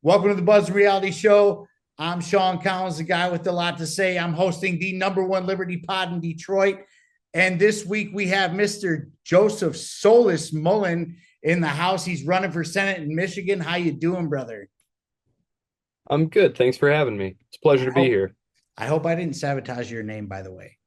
Welcome to the Buzz Reality Show. I'm Sean Collins, the guy with a lot to say. I'm hosting the number one Liberty pod in Detroit. And this week we have Mr. Joseph Solis-Mullen in the house. He's running for Senate in Michigan. How you doing, brother? I'm good. Thanks for having me. It's a pleasure I to be hope here. I hope I didn't sabotage your name, by the way.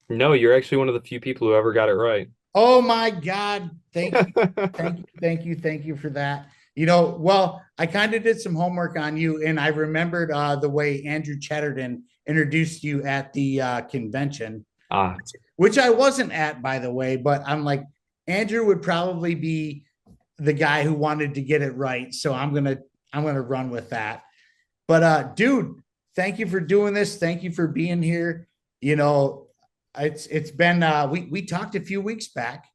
No, you're actually one of the few people who ever got it right. Oh my God. Thank you for that. I kind of did some homework on you, and I remembered the way Andrew Chatterton introduced you at the convention, Ah, which I wasn't at, by the way, but I'm like, Andrew would probably be the guy who wanted to get it right. So I'm gonna run with that. But dude, thank you for doing this. Thank you for being here. You know, it's been we talked a few weeks back,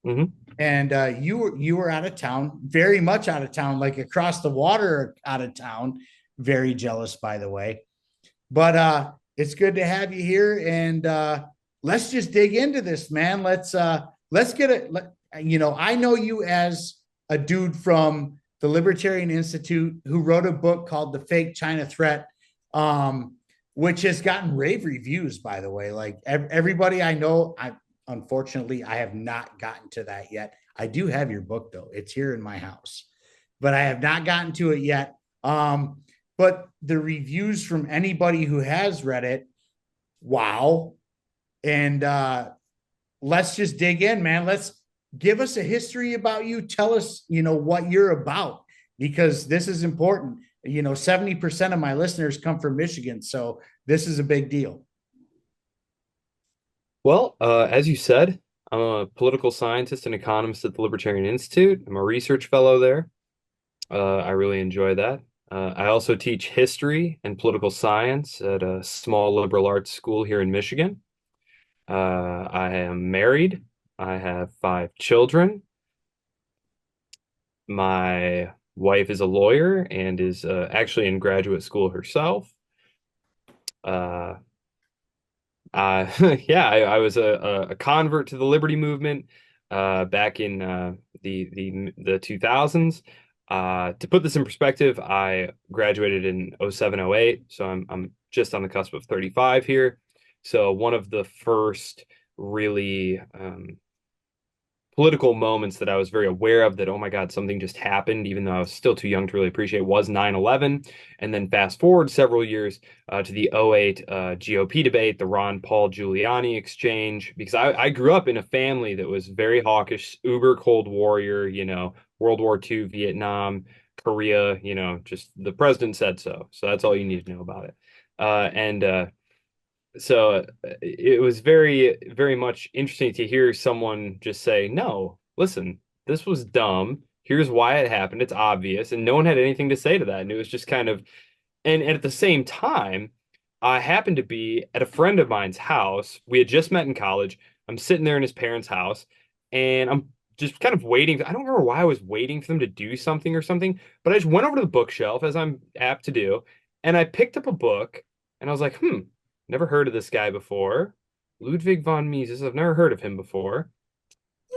hmm and you were out of town, very much out of town, like across the water out of town. Very jealous, by the way. But it's good to have you here, and let's just dig into this, man. Let's get it. I know you as a dude from the Libertarian Institute who wrote a book called The Fake China Threat, um, which has gotten rave reviews, by the way. Like everybody I know, unfortunately I have not gotten to that yet. I do have your book though; it's here in my house, but I have not gotten to it yet. But the reviews from anybody who has read it, wow. And let's just dig in, man. Let's give us a history about you. Tell us, what you're about, because this is important. 70% of my listeners come from Michigan. So this is a big deal. well, as you said, I'm a political scientist and economist at the Libertarian Institute. I'm a research fellow there. I really enjoy that. I also teach history and political science at a small liberal arts school here in Michigan. I am married. I have 5 children. My wife is a lawyer and is actually in graduate school herself. Uh, yeah, I was a convert to the Liberty movement back in the 2000s. To put this in perspective, I graduated in 07, 08, so I'm just on the cusp of 35 here. So one of the first really political moments that I was very aware of that, oh my God, something just happened, even though I was still too young to really appreciate, was 9/11. And then fast forward several years to the '08 GOP debate, the Ron Paul Giuliani exchange, because I grew up in a family that was very hawkish, uber Cold Warrior, World War II, Vietnam, Korea, just the president said so. So that's all you need to know about it. And so it was very, very much interesting to hear someone just say, no, listen, this was dumb. Here's why it happened. It's obvious. And no one had anything to say to that. And it was just kind of, and at the same time, I happened to be at a friend of mine's house. We had just met in college. I'm sitting there in his parents' house and I'm just kind of waiting. I don't remember why I was waiting for them to do something or something, but I just went over to the bookshelf as I'm apt to do. And I picked up a book and I was like, never heard of this guy before. Ludwig von Mises. I've never heard of him before.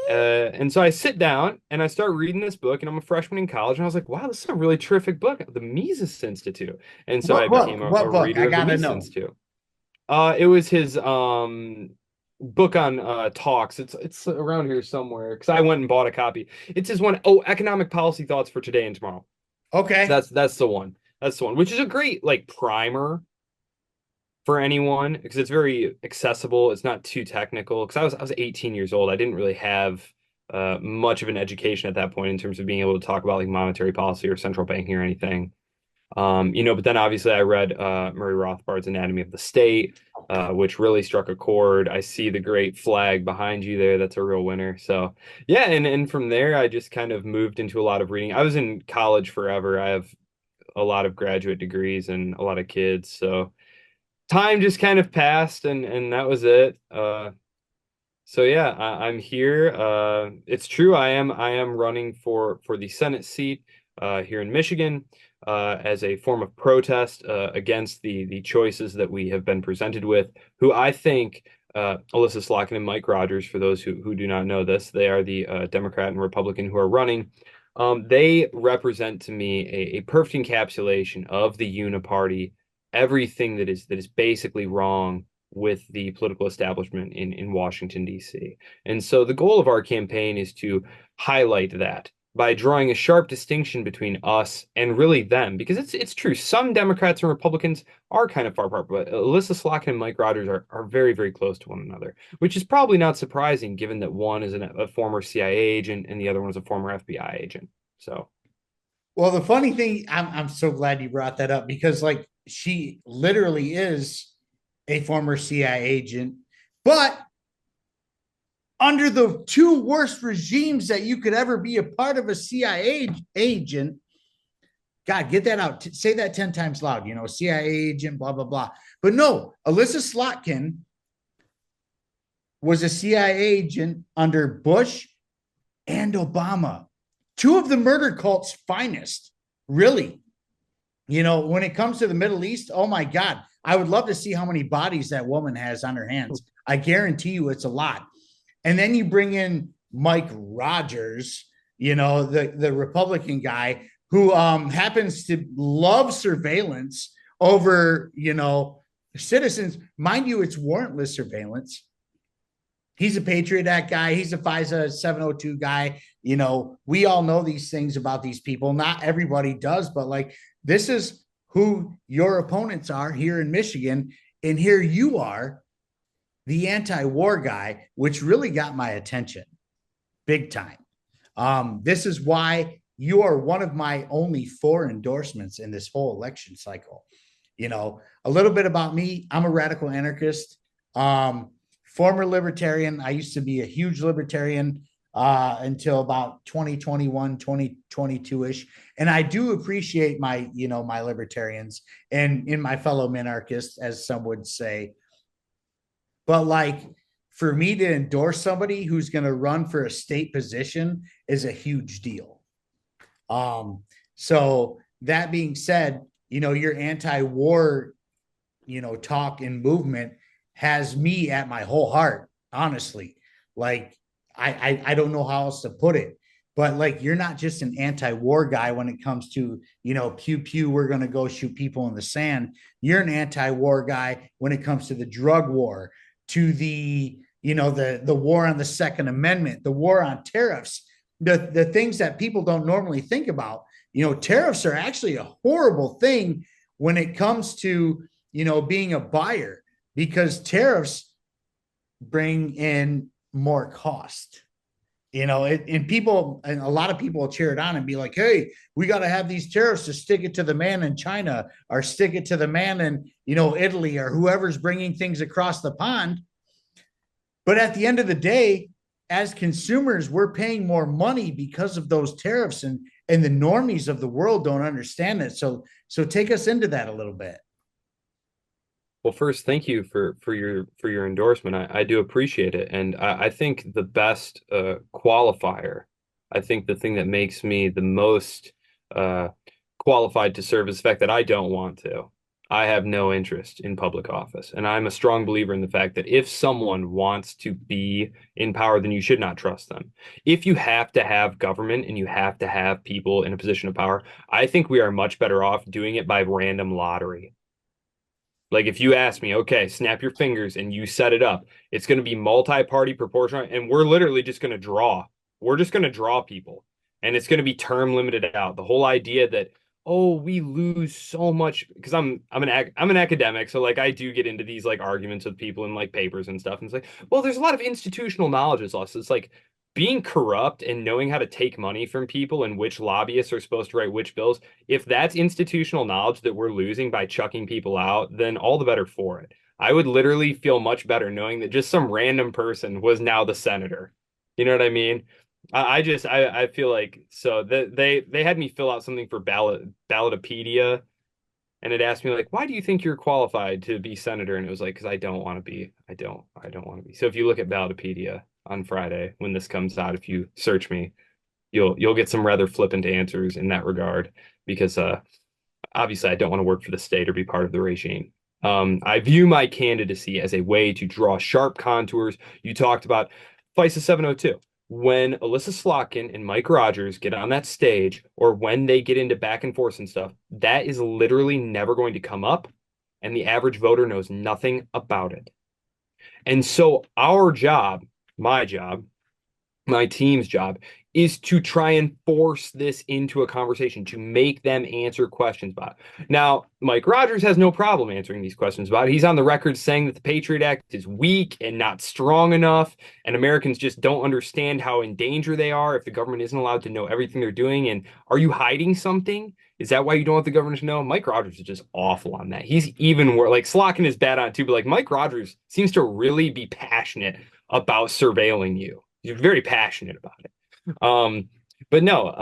And so I sit down and I start reading this book, and I'm a freshman in college, and I was like, wow, this is a really terrific book, The Mises Institute. And so I What became book? a What book? reader I of the gotta Mises know. Institute. It was his book on talks. It's around here somewhere because I went and bought a copy. It's his one, oh, Economic Policy Thoughts for Today and Tomorrow. So Okay. that's the one. That's the one, which is a great like primer for anyone because it's very accessible. It's not too technical because I was 18 years old. I didn't really have much of an education at that point in terms of being able to talk about like monetary policy or central banking or anything. But then obviously I read Murray Rothbard's Anatomy of the State, which really struck a chord. I see the great flag behind you there. That's a real winner. So yeah, and from there I just kind of moved into a lot of reading. I was in college forever. I have a lot of graduate degrees and a lot of kids. So time just kind of passed and that was it. So yeah, I'm here. It's true. I am running for the Senate seat here in Michigan as a form of protest against the choices that we have been presented with. Who I think Alyssa Slotkin and Mike Rogers, for those who do not know this, they are the Democrat and Republican who are running. They represent to me a perfect encapsulation of the Uniparty, everything that is basically wrong with the political establishment in Washington, D.C. And so the goal of our campaign is to highlight that by drawing a sharp distinction between us and really them, because it's true. Some Democrats and Republicans are kind of far apart, but Alyssa Slotkin and Mike Rogers are very, very close to one another, which is probably not surprising given that one is a former CIA agent and the other one is a former FBI agent. So, Well, the funny thing, I'm so glad you brought that up because like she literally is a former CIA agent, but under the two worst regimes that you could ever be a part of a CIA agent. God, get that out. Say that 10 times loud, CIA agent, blah, blah, blah. But no, Alyssa Slotkin was a CIA agent under Bush and Obama, two of the murder cult's finest, really. When it comes to the Middle East, oh my God, I would love to see how many bodies that woman has on her hands. I guarantee you it's a lot. And then you bring in Mike Rogers, the Republican guy who happens to love surveillance over, citizens. Mind you, it's warrantless surveillance. He's a Patriot Act guy. He's a FISA 702 guy. We all know these things about these people. Not everybody does, but like this is who your opponents are here in Michigan. And here you are, the anti-war guy, which really got my attention big time. This is why you are one of my only 4 endorsements in this whole election cycle. A little bit about me. I'm a radical anarchist, former libertarian. I used to be a huge libertarian until about 2021, 2022-ish. And I do appreciate my libertarians and in my fellow minarchists, as some would say. But like for me to endorse somebody who's going to run for a state position is a huge deal. So that being said, your anti-war, talk and movement has me at my whole heart, honestly. Like I don't know how else to put it, but like you're not just an anti-war guy when it comes to, pew pew, we're going to go shoot people in the sand. You're an anti-war guy when it comes to the drug war, to the the war on the Second Amendment, the war on tariffs, the things that people don't normally think about. Tariffs are actually a horrible thing when it comes to being a buyer, because tariffs bring in more cost. And people, and a lot of people will cheer it on and be like, hey, we got to have these tariffs to stick it to the man in China or stick it to the man in Italy or whoever's bringing things across the pond. But at the end of the day, as consumers, we're paying more money because of those tariffs, and the normies of the world don't understand it. So take us into that a little bit. well, first, thank you for your endorsement. I do appreciate it, and I think the best qualifier, I think the thing that makes me the most qualified to serve is the fact that I don't want to. I have no interest in public office, and I'm a strong believer in the fact that if someone wants to be in power, then you should not trust them. If you have to have government and you have to have people in a position of power, I think we are much better off doing it by random lottery. Like if you ask me, okay, snap your fingers and you set it up, it's going to be multi-party proportional, and we're literally just going to draw. We're just going to draw people, and it's going to be term limited out. The whole idea that, oh, we lose so much, because I'm an academic, so like I do get into these like arguments with people in like papers and stuff, and it's like, well, there's a lot of institutional knowledge is lost. It's like being corrupt and knowing how to take money from people and which lobbyists are supposed to write which bills. If that's institutional knowledge that we're losing by chucking people out, then all the better for it. I would literally feel much better knowing that just some random person was now the senator. You know what I mean? I feel like, so that they had me fill out something for Ballotopedia, and it asked me like, why do you think you're qualified to be senator? And it was like, because I don't want to be. I don't want to be. So if you look at Ballotopedia on Friday when this comes out, if you search me, you'll get some rather flippant answers in that regard, because obviously I don't want to work for the state or be part of the regime. I view my candidacy as a way to draw sharp contours. You talked about FISA 702. when Alyssa Slotkin and Mike Rogers get on that stage, or when they get into back and forth and stuff, that is literally never going to come up, and the average voter knows nothing about it. And so our job, my job, my team's job is to try and force this into a conversation, to make them answer questions about it. Now, Mike Rogers has no problem answering these questions about it. He's on the record saying that the Patriot Act is weak and not strong enough, and Americans just don't understand how in danger they are if the government isn't allowed to know everything they're doing. And are you hiding something? Is that why you don't want the government to know? Mike Rogers is just awful on that. He's even worse. Like Slotkin is bad on it too, but like Mike Rogers seems to really be passionate about surveilling you. He's very passionate about it. But no,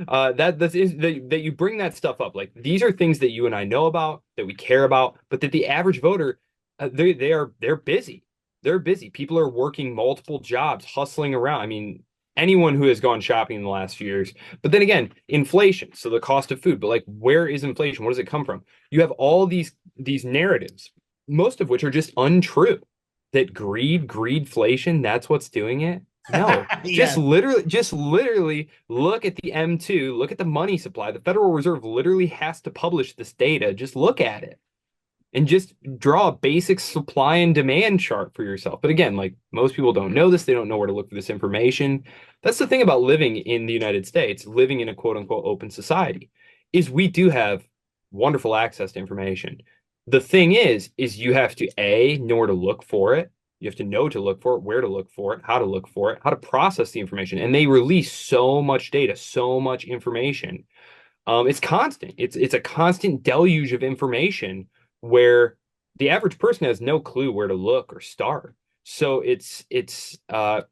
that you bring that stuff up. Like these are things that you and I know about, that we care about, but that the average voter, they're busy. They're busy. People are working multiple jobs, hustling around. I mean, anyone who has gone shopping in the last few years. But then again, inflation, so the cost of food. But like, where is inflation? Where does it come from? You have all these narratives, most of which are just untrue. That greedflation, that's what's doing it. No, Yes. just literally look at the M2, look at the money supply. The Federal Reserve literally has to publish this data. Just look at it and just draw a basic supply and demand chart for yourself. But again, like most people don't know this, they don't know where to look for this information. That's the thing about living in the United States, living in a quote unquote open society, is we do have wonderful access to information. The thing is you have to know where to look for it. You have to know to look for it, where to look for it, how to look for it, how to process the information. And they release so much data, so much information. It's constant. It's a constant deluge of information where the average person has no clue where to look or start. So it's a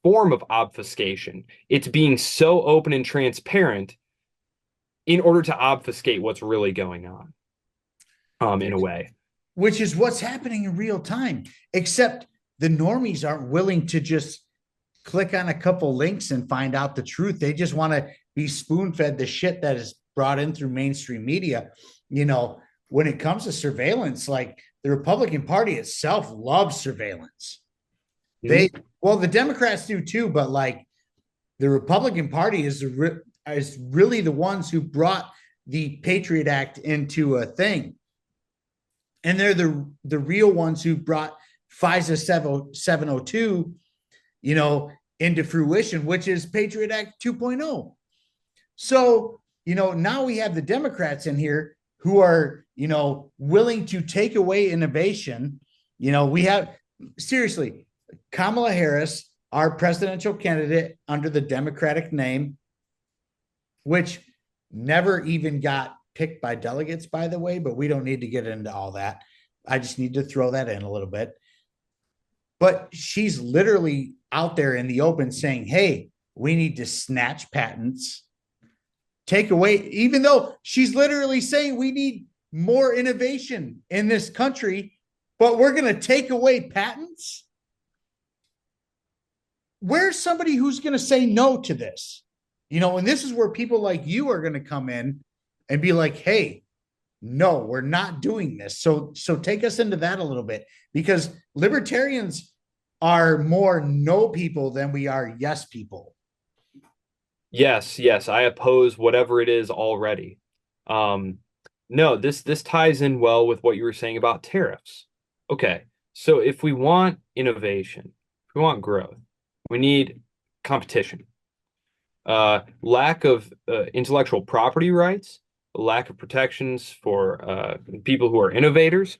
form of obfuscation. It's being so open and transparent in order to obfuscate what's really going on, in a way. Which is what's happening in real time, except the normies aren't willing to just click on a couple links and find out the truth. They just want to be spoon fed the shit that is brought in through mainstream media. You know, when it comes to surveillance, like the Republican Party itself loves surveillance. They, well, the Democrats do too, but like the Republican Party is really the ones who brought the Patriot Act into a thing. And they're the real ones who brought FISA 702, into fruition, which is Patriot Act 2.0. So, now we have the Democrats in here who are, willing to take away innovation. We have, seriously, Kamala Harris, our presidential candidate under the Democratic name, which never even got picked by delegates, by the way, but we don't need to get into all that. I just need to throw that in a little bit. But she's literally out there in the open saying, hey, we need to snatch patents, take away, even though she's literally saying we need more innovation in this country, but we're going to take away patents. Where's somebody who's going to say no to this? And this is where people like you are going to come in and be like, hey, no, we're not doing this. So take us into that a little bit, because libertarians are more no people than we are yes people. Yes, I oppose whatever it is already. No, this ties in well with what you were saying about tariffs. Okay, so if we want innovation, if we want growth, we need competition. Lack of intellectual property rights, lack of protections for people who are innovators.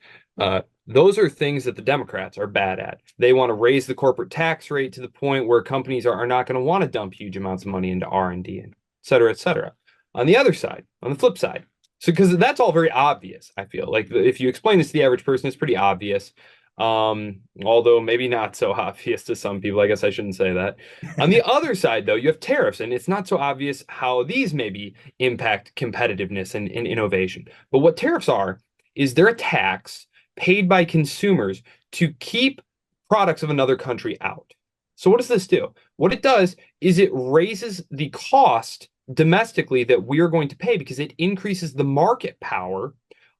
Those are things that the Democrats are bad at. They want to raise the corporate tax rate to the point where companies are not going to want to dump huge amounts of money into R&D, et cetera, et cetera. On the other side, on the flip side, so because that's all very obvious, I feel like if you explain this to the average person, it's pretty obvious. Although maybe not so obvious to some people. I guess I shouldn't say that. On the other side, though, you have tariffs, and it's not so obvious how these maybe impact competitiveness and innovation. But what tariffs are is they're a tax paid by consumers to keep products of another country out. So what does this do? What it does is it raises the cost domestically that we are going to pay, because it increases the market power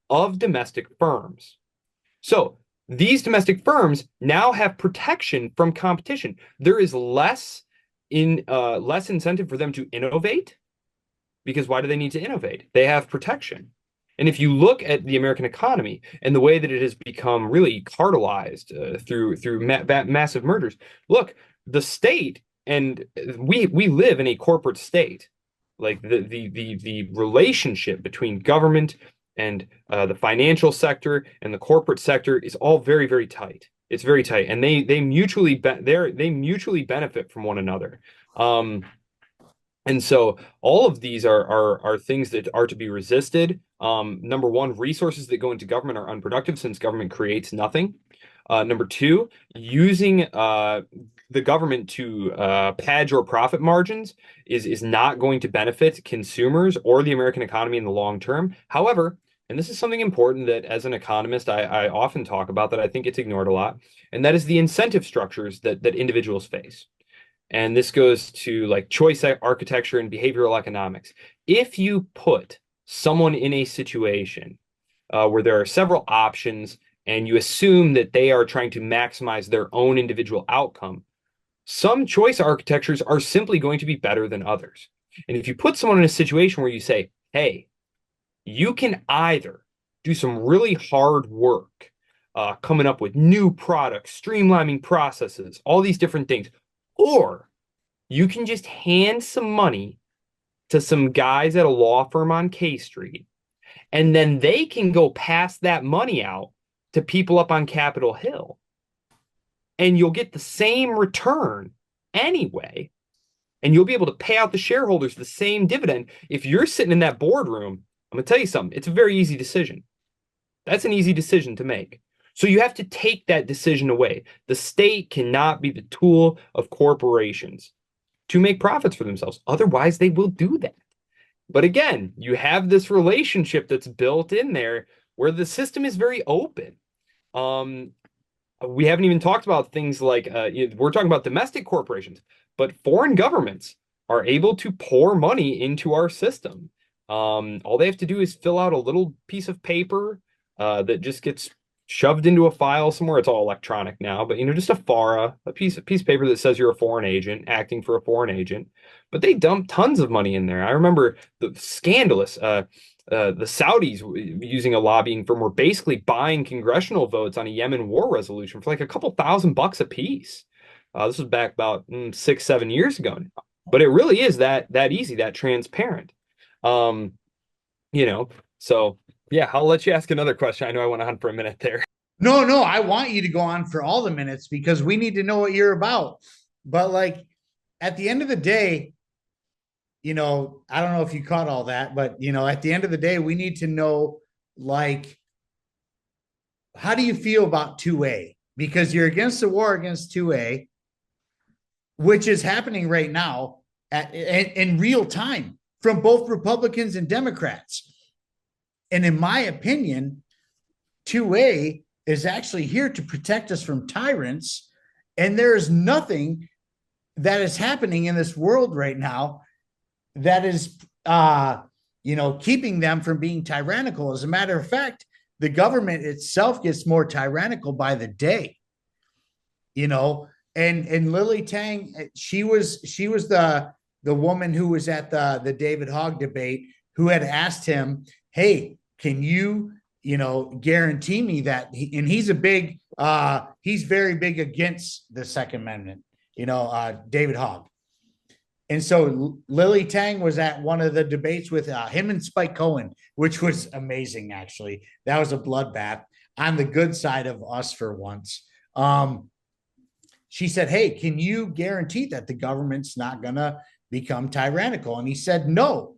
of domestic firms. So these domestic firms now have protection from competition. There is less incentive for them to innovate, because why do they need to innovate? They have protection. And if you look at the American economy and the way that it has become really cartelized through massive mergers, look, the state, and we live in a corporate state. Like the relationship between government and the financial sector and the corporate sector is all very, very tight. It's very tight, and they mutually benefit from one another. And so all of these are things that are to be resisted. Number one, resources that go into government are unproductive since government creates nothing. Number two, using the government to pad your profit margins is not going to benefit consumers or the American economy in the long term. However, and this is something important that as an economist I often talk about that I think it's ignored a lot, and that is the incentive structures that individuals face. And this goes to like choice architecture and behavioral economics. If you put someone in a situation where there are several options and you assume that they are trying to maximize their own individual outcome, some choice architectures are simply going to be better than others. And if you put someone in a situation where you say, hey, you can either do some really hard work coming up with new products, streamlining processes, all these different things, or you can just hand some money to some guys at a law firm on K Street, and then they can go pass that money out to people up on Capitol Hill. And you'll get the same return anyway. And you'll be able to pay out the shareholders the same dividend. If you're sitting in that boardroom, I'm going to tell you something. It's a very easy decision. That's an easy decision to make. So you have to take that decision away. The state cannot be the tool of corporations to make profits for themselves. Otherwise, they will do that. But again, you have this relationship that's built in there where the system is very open. We haven't even talked about things like we're talking about domestic corporations, but foreign governments are able to pour money into our system. All they have to do is fill out a little piece of paper that just gets shoved into a file somewhere. It's all electronic now, but just a FARA, a piece of paper that says you're a foreign agent acting for a foreign agent. But they dump tons of money in there. I remember the scandalous the Saudis using a lobbying firm were basically buying congressional votes on a Yemen war resolution for like a couple $1,000 a piece. This was back about 6-7 years ago now. But it really is that easy, that transparent. So yeah, I'll let you ask another question. I know I went on for a minute there. No, I want you to go on for all the minutes because we need to know what you're about. But like at the end of the day, I don't know if you caught all that, but at the end of the day, we need to know, like, how do you feel about 2A? Because you're against the war against 2A, which is happening right now in real time from both Republicans and Democrats. And in my opinion, 2A is actually here to protect us from tyrants. And there is nothing that is happening in this world right now that is, keeping them from being tyrannical. As a matter of fact, the government itself gets more tyrannical by the day, and Lily Tang, she was the woman who was at the David Hogg debate who had asked him, hey, can you, guarantee me that he's very big against the Second Amendment, David Hogg. And so Lily Tang was at one of the debates with him and Spike Cohen, which was amazing, actually. That was a bloodbath on the good side of us for once. She said, hey, can you guarantee that the government's not going to become tyrannical? And he said, no.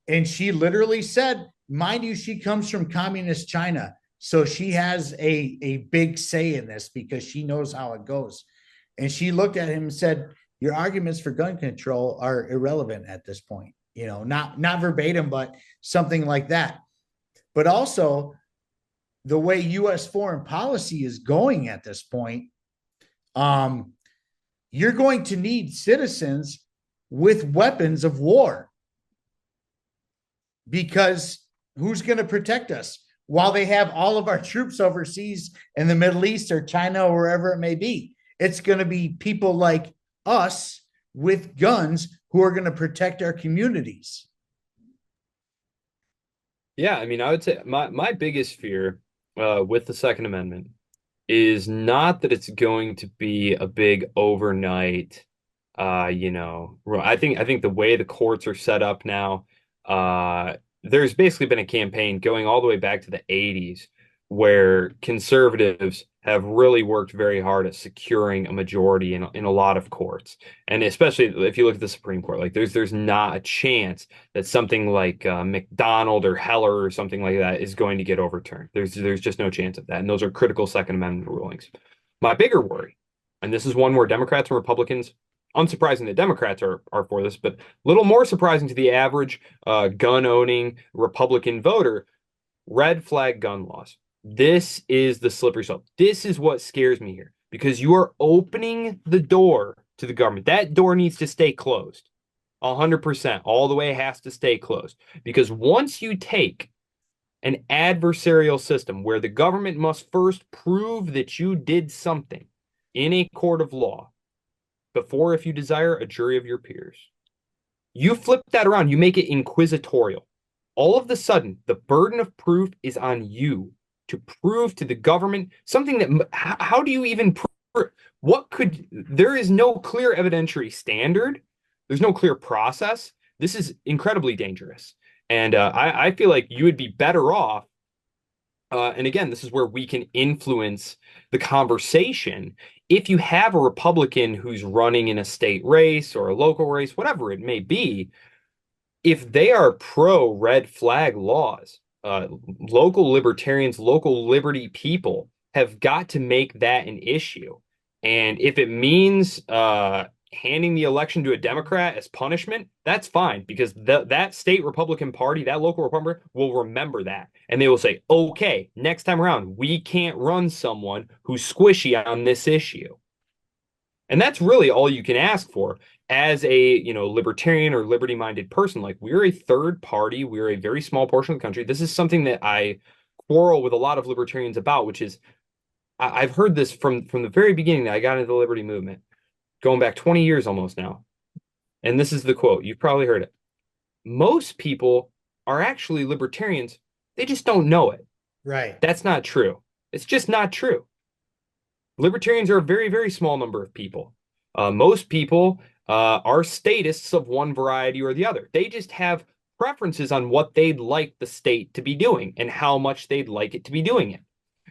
And she literally said, mind you, she comes from communist China. So she has a big say in this because she knows how it goes. And she looked at him and said, your arguments for gun control are irrelevant at this point, not verbatim, but something like that. But also the way U.S. foreign policy is going at this point, you're going to need citizens with weapons of war because who's going to protect us? while they have all of our troops overseas in the Middle East or China or wherever it may be. It's going to be people like us with guns who are going to protect our communities. Yeah, I mean, I would say my biggest fear with the Second Amendment is not that it's going to be a big overnight, I think the way the courts are set up now, there's basically been a campaign going all the way back to the 80s where conservatives have really worked very hard at securing a majority in a lot of courts. And especially if you look at the Supreme Court, like there's not a chance that something like McDonald or Heller or something like that is going to get overturned. There's just no chance of that. And those are critical Second Amendment rulings. My bigger worry, and this is one where Democrats and Republicans, unsurprising that Democrats are for this, but a little more surprising to the average gun-owning Republican voter, red flag gun laws. This is the slippery slope. This is what scares me here because you are opening the door to the government. That door needs to stay closed. 100%. All the way has to stay closed. Because once you take an adversarial system where the government must first prove that you did something in a court of law before, if you desire, a jury of your peers, you flip that around, you make it inquisitorial. All of a sudden, the burden of proof is on you to prove to the government something that, how do you even prove? There is no clear evidentiary standard. There's no clear process. This is incredibly dangerous. And I feel like you would be better off. And again, this is where we can influence the conversation. If you have a Republican who's running in a state race or a local race, whatever it may be, if they are pro red flag laws, local libertarians, local liberty people have got to make that an issue. And if it means handing the election to a Democrat as punishment, that's fine because that state Republican Party, that local Republican will remember that. And they will say, okay, next time around, we can't run someone who's squishy on this issue. And that's really all you can ask for as a, libertarian or liberty-minded person. Like we're a third party, we're a very small portion of the country. This is something that I quarrel with a lot of libertarians about, which is I've heard this from the very beginning that I got into the liberty movement, going back 20 years almost now. And this is the quote. You've probably heard it. Most people are actually libertarians. They just don't know it. Right. That's not true. It's just not true. Libertarians are a very, very small number of people. Most people are statists of one variety or the other. They just have preferences on what they'd like the state to be doing and how much they'd like it to be doing it.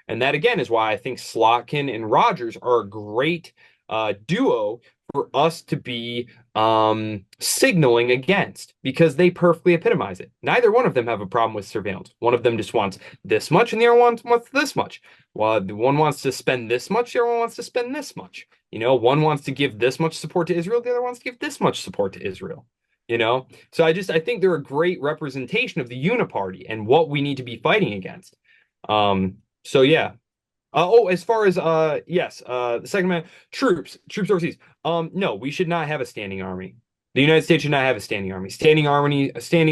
And that, again, is why I think Slotkin and Rogers are a great duo for us to be signaling against because they perfectly epitomize it. Neither one of them have a problem with surveillance. One of them just wants this much and the other one wants this much. Well, the one wants to spend this much, the other one wants to spend this much. One wants to give this much support to Israel, the other wants to give this much support to Israel. So I think they're a great representation of the Uniparty and what we need to be fighting against. So yeah. As far as yes, the Second Amendment, troops overseas. No, we should not have a standing army. The United States should not have a standing army. Standing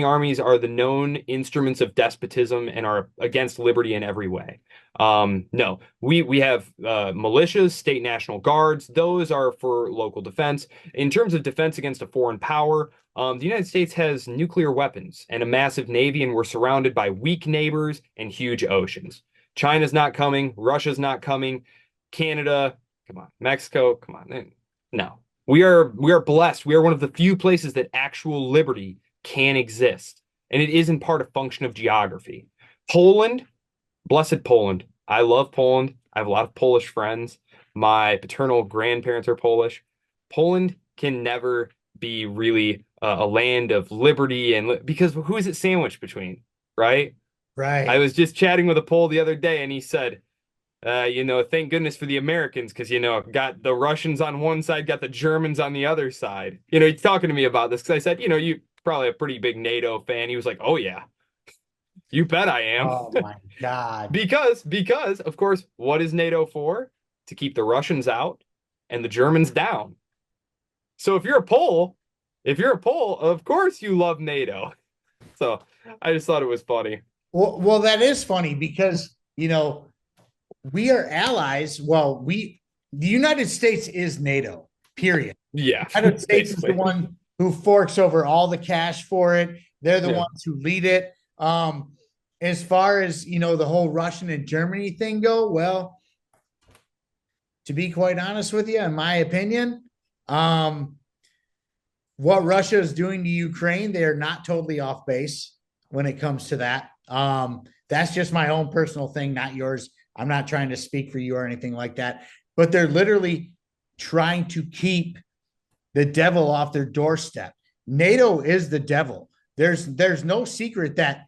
armies are the known instruments of despotism and are against liberty in every way. No, we have militias, state national guards. Those are for local defense. In terms of defense against a foreign power, the United States has nuclear weapons and a massive navy, and we're surrounded by weak neighbors and huge oceans. China's not coming. Russia's not coming. Canada, come on. Mexico, come on. No. We are blessed. We are one of the few places that actual liberty can exist. And it is in part a function of geography. Poland, blessed Poland. I love Poland. I have a lot of Polish friends. My paternal grandparents are Polish. Poland can never be really a land of liberty because who is it sandwiched between, right? Right. I was just chatting with a Pole the other day, and he said, thank goodness for the Americans, because, got the Russians on one side, got the Germans on the other side. He's talking to me about this, because I said, you probably a pretty big NATO fan. He was like, oh, yeah, you bet I am. Oh, my God. Because, of course, what is NATO for? To keep the Russians out and the Germans down. So if you're a Pole, of course you love NATO. So I just thought it was funny. Well, that is funny because, we are allies. Well, the United States is NATO, period. Yeah, The United States is the basically. one who forks over all the cash for it. They're the Yeah. ones who lead it. As far as, the whole Russian and Germany thing go, well, to be quite honest with you, in my opinion, um, what Russia is doing to Ukraine, they are not totally off base when it comes to that. That's just my own personal thing, not yours. I'm not trying to speak for you or anything like that, but they're literally trying to keep the devil off their doorstep. NATO is the devil. There's no secret that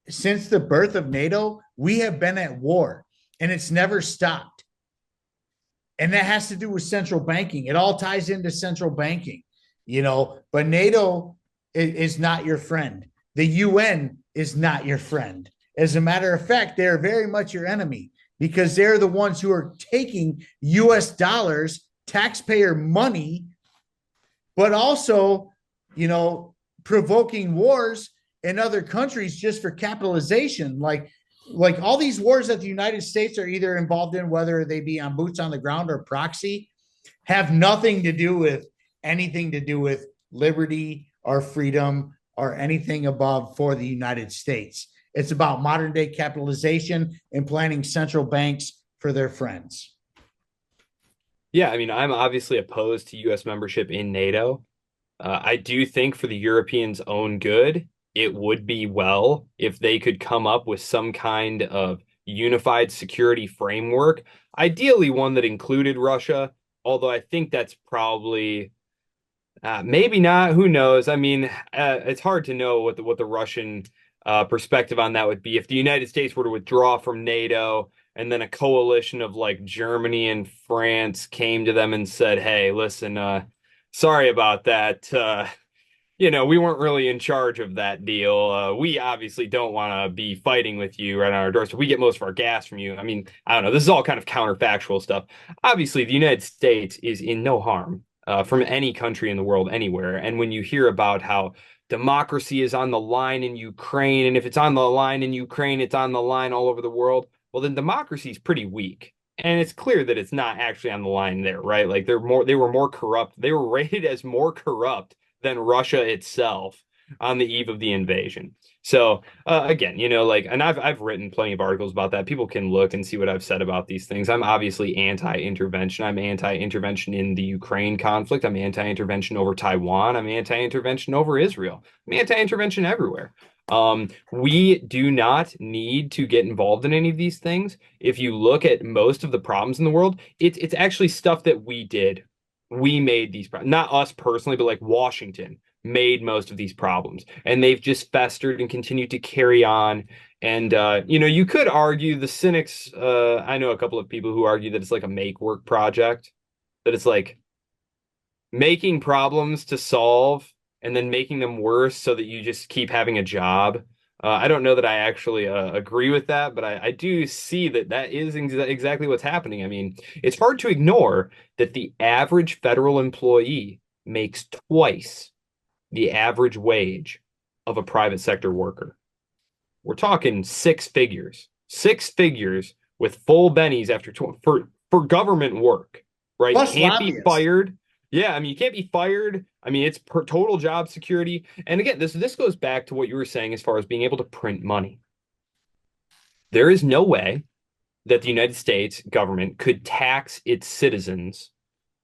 since the birth of NATO, we have been at war and it's never stopped. And that has to do with central banking. It all ties into central banking, but NATO is not your friend. The UN is not your friend. As a matter of fact, they're very much your enemy because they're the ones who are taking US dollars, taxpayer money, but also, provoking wars in other countries just for capitalization. Like all these wars that the United States are either involved in, whether they be on boots on the ground or proxy, have nothing to do with anything to do with liberty or freedom or anything above for the United States. It's about modern day capitalization and planning central banks for their friends. Yeah, I mean, I'm obviously opposed to US membership in NATO. I do think for the Europeans' own good, it would be well if they could come up with some kind of unified security framework, ideally one that included Russia, although I think that's probably maybe not, who knows? I mean, it's hard to know what the Russian perspective on that would be. If the United States were to withdraw from NATO and then a coalition of like Germany and France came to them and said, "Hey, listen, sorry about that. We weren't really in charge of that deal. We obviously don't want to be fighting with you right on our doorstep. We get most of our gas from you." I mean, I don't know. This is all kind of counterfactual stuff. Obviously, the United States is in no harm from any country in the world anywhere. And when you hear about how democracy is on the line in Ukraine, and if it's on the line in Ukraine, it's on the line all over the world, well, then democracy is pretty weak. And it's clear that it's not actually on the line there, right? Like they were more corrupt. They were rated as more corrupt than Russia itself on the eve of the invasion. So again, like, and I've written plenty of articles about that. People can look and see what I've said about these things. I'm obviously anti-intervention. I'm anti-intervention in the Ukraine conflict. I'm anti-intervention over Taiwan. I'm anti-intervention over Israel. I'm anti-intervention everywhere. We do not need to get involved in any of these things. If you look at most of the problems in the world, it's actually stuff that we did. We made these problems, not us personally, but like Washington made most of these problems, and they've just festered and continued to carry on. And you could argue the cynics. I know a couple of people who argue that it's like a make work project, that it's like making problems to solve and then making them worse so that you just keep having a job. I don't know that I actually agree with that, but I do see that is exactly what's happening. I mean, it's hard to ignore that the average federal employee makes twice the average wage of a private sector worker. We're talking six figures with full bennies for government work, right? Plus Can't be lobbyists. fired. Yeah, I mean, you can't be fired. I mean, it's total job security. And again, this goes back to what you were saying as far as being able to print money. There is no way that the United States government could tax its citizens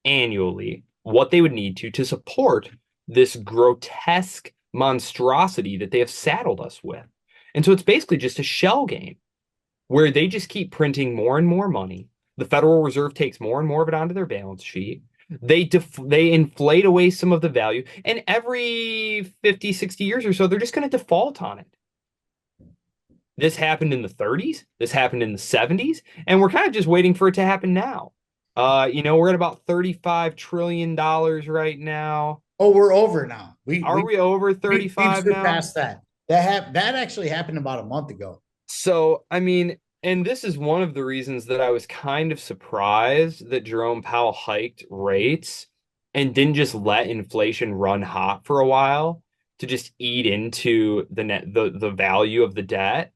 annually what they would need to support this grotesque monstrosity that they have saddled us with. And so it's basically just a shell game where they just keep printing more and more money. The Federal Reserve takes more and more of it onto their balance sheet. They inflate away some of the value, and every 50, 60 years or so, they're just going to default on it. This happened in the 30s, this happened in the 70s, and we're kind of just waiting for it to happen now. We're at about $35 trillion right now. Oh, we're over now. Are we over We've 35 now? surpassed that. That actually happened about a month ago. So, I mean, and this is one of the reasons that I was kind of surprised that Jerome Powell hiked rates and didn't just let inflation run hot for a while to just eat into the value of the debt.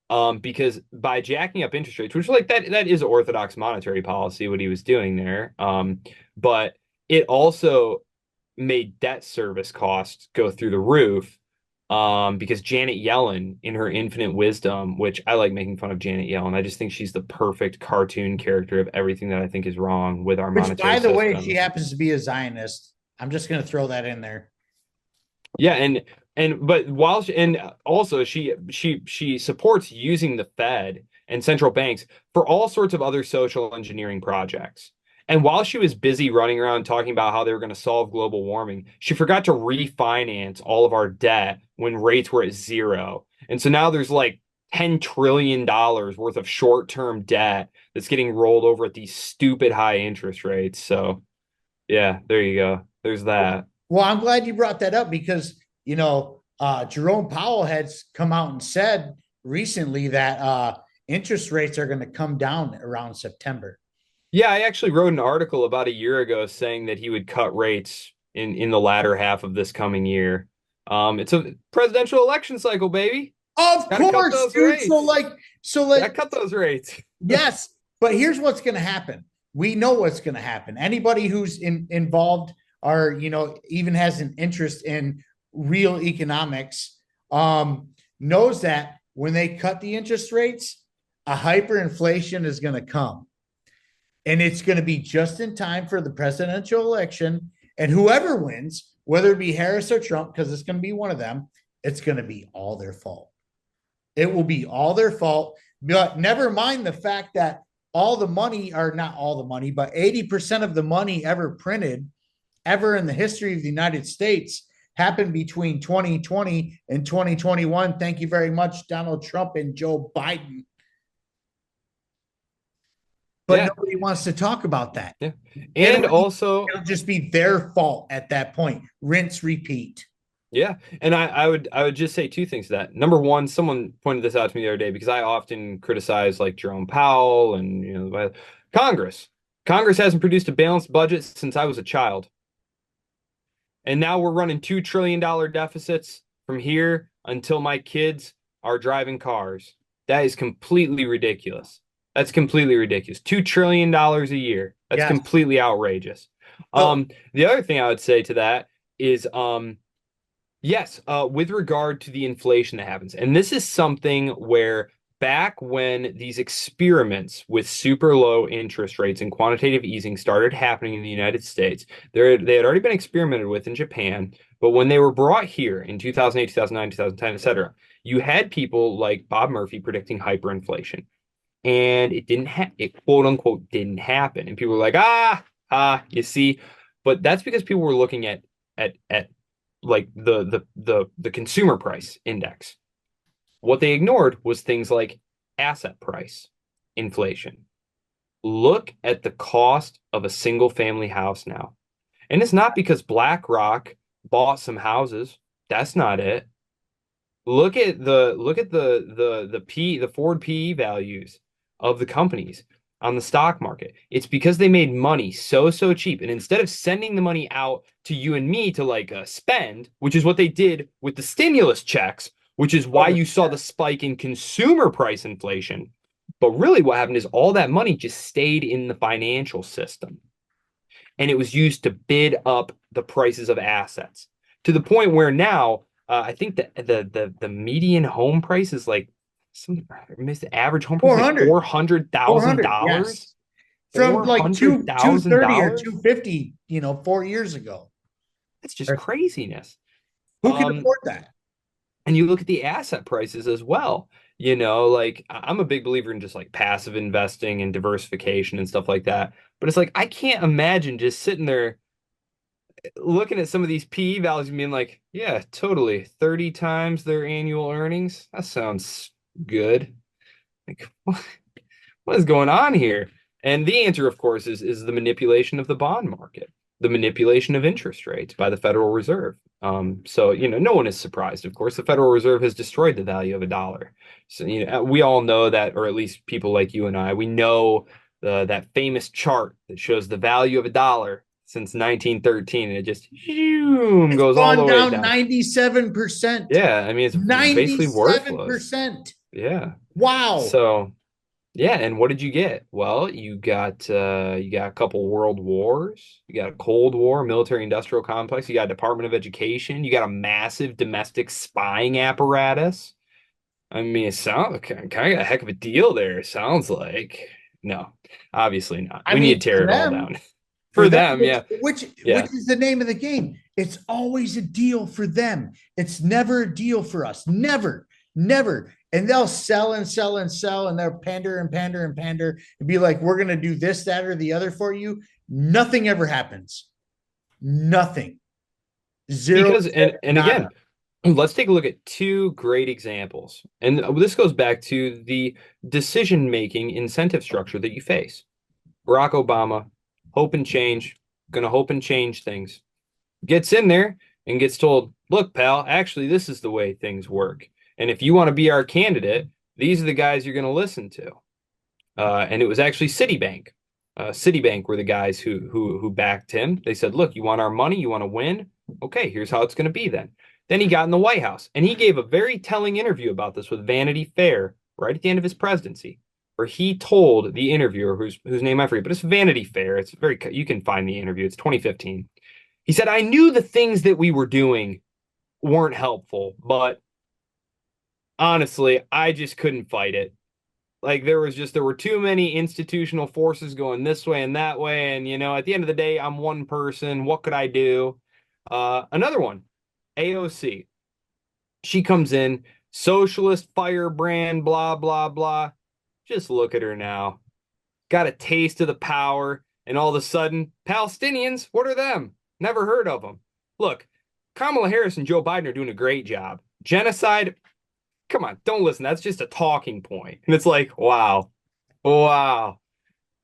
Because by jacking up interest rates, which like that is orthodox monetary policy, what he was doing there. But it also made debt service costs go through the roof. Because Janet Yellen, in her infinite wisdom, which I like making fun of Janet Yellen, I just think she's the perfect cartoon character of everything that I think is wrong with our Which, monetary by the way, system. she happens to be a Zionist. I'm just going to throw that in there. Yeah, and but while she, and also she supports using the Fed and central banks for all sorts of other social engineering projects. And while she was busy running around talking about how they were going to solve global warming, she forgot to refinance all of our debt when rates were at zero. And so now there's like $10 trillion worth of short-term debt that's getting rolled over at these stupid high interest rates. So yeah, there you go. There's that. Well, I'm glad you brought that up because, Jerome Powell has come out and said recently that interest rates are going to come down around September. Yeah, I actually wrote an article about a year ago saying that he would cut rates in the latter half of this coming year. It's a presidential election cycle, baby. Of Gotta cut course, those dude. rates. So Gotta like, cut those rates. yes, but here's what's going to happen. We know what's going to happen. Anybody who's involved or even has an interest in real economics knows that when they cut the interest rates, a hyperinflation is going to come, and it's going to be just in time for the presidential election. And whoever wins, whether it be Harris or Trump, because it's going to be one of them, it's going to be all their fault. It will be all their fault. But never mind the fact that all the money, or not all the money, but 80% of the money ever printed, ever in the history of the United States, happened between 2020 and 2021. Thank you very much, Donald Trump and Joe Biden. But Yeah, nobody wants to talk about that. yeah. It'll, And also, it'll just be their fault at that point. Rinse, repeat. yeah, and I would just say two things to that. Number one, someone pointed this out to me the other day because I often criticize like Jerome Powell and Congress. Congress hasn't produced a balanced budget since I was a child. And now we're running $2 trillion deficits from here until my kids are driving cars. That is completely ridiculous. That's completely ridiculous. $2 trillion a year. That's Yes. completely outrageous. So, The other thing I would say to that is yes, with regard to the inflation that happens, and this is something where back when these experiments with super low interest rates and quantitative easing started happening in the United States, they had already been experimented with in Japan, but when they were brought here in 2008, 2009, 2010, etc., you had people like Bob Murphy predicting hyperinflation, and it quote unquote didn't happen, and people were like, you see, but that's because people were looking at like the consumer price index. What they ignored was things like asset price inflation. Look at the cost of a single family house now. And it's not because BlackRock bought some houses. That's not it. Look at the forward PE values of the companies on the stock market. It's because they made money so cheap. And instead of sending the money out to you and me to like spend, which is what they did with the stimulus checks, which is why you saw the spike in consumer price inflation. But really what happened is all that money just stayed in the financial system. And it was used to bid up the prices of assets to the point where now I think that the median home price is like the average home price is like 400, $400,000. yes. From like two thirty or $400,000. 250, 4 years ago. That's just craziness. Who can afford that? And you look at the asset prices as well. Like I'm a big believer in just like passive investing and diversification and stuff like that. But it's like I can't imagine just sitting there looking at some of these PE values and being like, yeah, totally. 30 times their annual earnings. That sounds good. Like, what is going on here? And the answer, of course, is the manipulation of the bond market, the manipulation of interest rates by the Federal Reserve. So, no one is surprised, of course. The Federal Reserve has destroyed the value of a dollar. So, we all know that, or at least people like you and I, we know that famous chart that shows the value of a dollar since 1913, and it just goes all the way Gone down down. 97%. Yeah, I mean, it's basically worthless. 97%. Yeah. Wow. So yeah, and what did you get? Well, you got a couple world wars, you got a Cold War, military industrial complex, you got a Department of Education, you got a massive domestic spying apparatus. I mean, it sounds kind of a heck of a deal there, it sounds like. No, obviously not. I We need mean, to tear it all down. for For them, them, yeah. which Yeah. is the name of the game. It's always a deal for them. It's never a deal for us. Never, never. And they'll sell and sell and sell, and they'll pander and pander and pander and be like, "We're going to do this, that, or the other for you." Nothing ever happens. Nothing. Zero, Because and nada. again, let's take a look at two great examples. And this goes back to the decision-making incentive structure that you face. Barack Obama, hope and change, gonna hope and change things. Gets in there and gets told, look, pal, actually, this is the way things work. And if you want to be our candidate, these are the guys you're going to listen to. And it was actually Citibank. Citibank were the guys who backed him. They said, look, you want our money? You want to win? Okay, here's how it's going to be then. Then he got in the White House and he gave a very telling interview about this with Vanity Fair right at the end of his presidency, where he told the interviewer, whose name I forget, but it's Vanity Fair. It's very, you can find the interview. It's 2015. He said, I knew the things that we were doing weren't helpful, but honestly, I just couldn't fight it. Like there were too many institutional forces going this way and that way. And at the end of the day, I'm one person. What could I do? Another one, AOC. She comes in, socialist firebrand, blah, blah, blah. Just look at her now. Got a taste of the power, and all of a sudden, Palestinians, what are them? Never heard of them. Look, Kamala Harris and Joe Biden are doing a great job. Genocide, come on, don't listen. That's just a talking point. And it's like, wow, wow,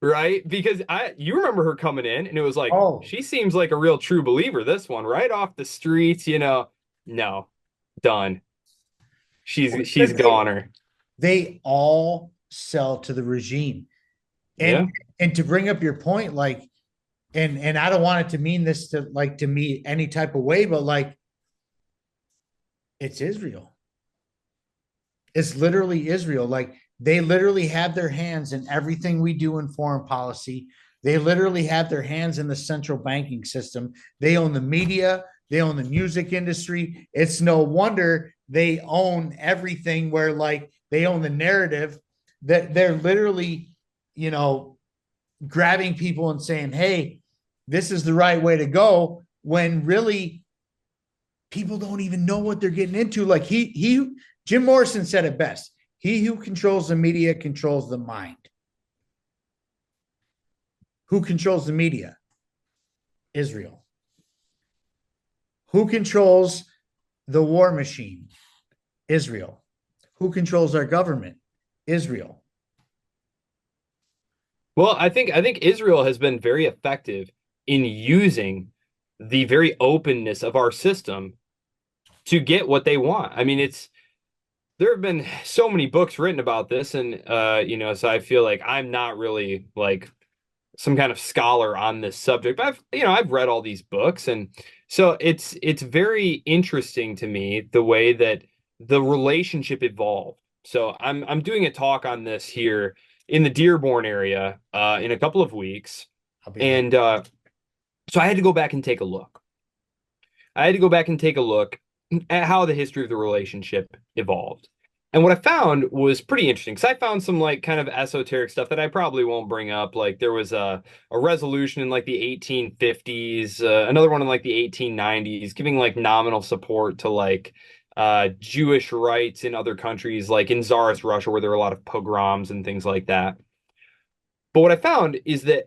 right? Because you remember her coming in, and it was like, Oh, she seems like a real true believer. This one, right off the streets. No, done. She's because goner. they all sell to the regime. And Yeah. and to bring up your point, like, and I don't want it to mean this to like to me any type of way, but like it's Israel. It's literally Israel. Like they literally have their hands in everything we do in foreign policy. They literally have their hands in the central banking system. They own the media, they own the music industry. It's no wonder they own everything where like they own the narrative that they're literally, you know, grabbing people and saying, "Hey, this is the right way to go," when really people don't even know what they're getting into. Like Jim Morrison said it best. He who controls the media controls the mind. Who controls the media? Israel. Who controls the war machine? Israel. Who controls our government? Israel. Well, I think Israel has been very effective in using the very openness of our system to get what they want. I mean, there have been so many books written about this, and so I feel like I'm not really like some kind of scholar on this subject, but I've read all these books, and so it's very interesting to me the way that the relationship evolved. So I'm doing a talk on this here in the Dearborn area in a couple of weeks, I'll be there. and so I had to go back and take a look. I had to go back and take a look at how the history of the relationship evolved. And what I found was pretty interesting because I found some like kind of esoteric stuff that I probably won't bring up. Like there was a resolution in like the 1850s, another one in like the 1890s, giving like nominal support to like Jewish rights in other countries, like in Tsarist Russia, where there were a lot of pogroms and things like that. But what I found is that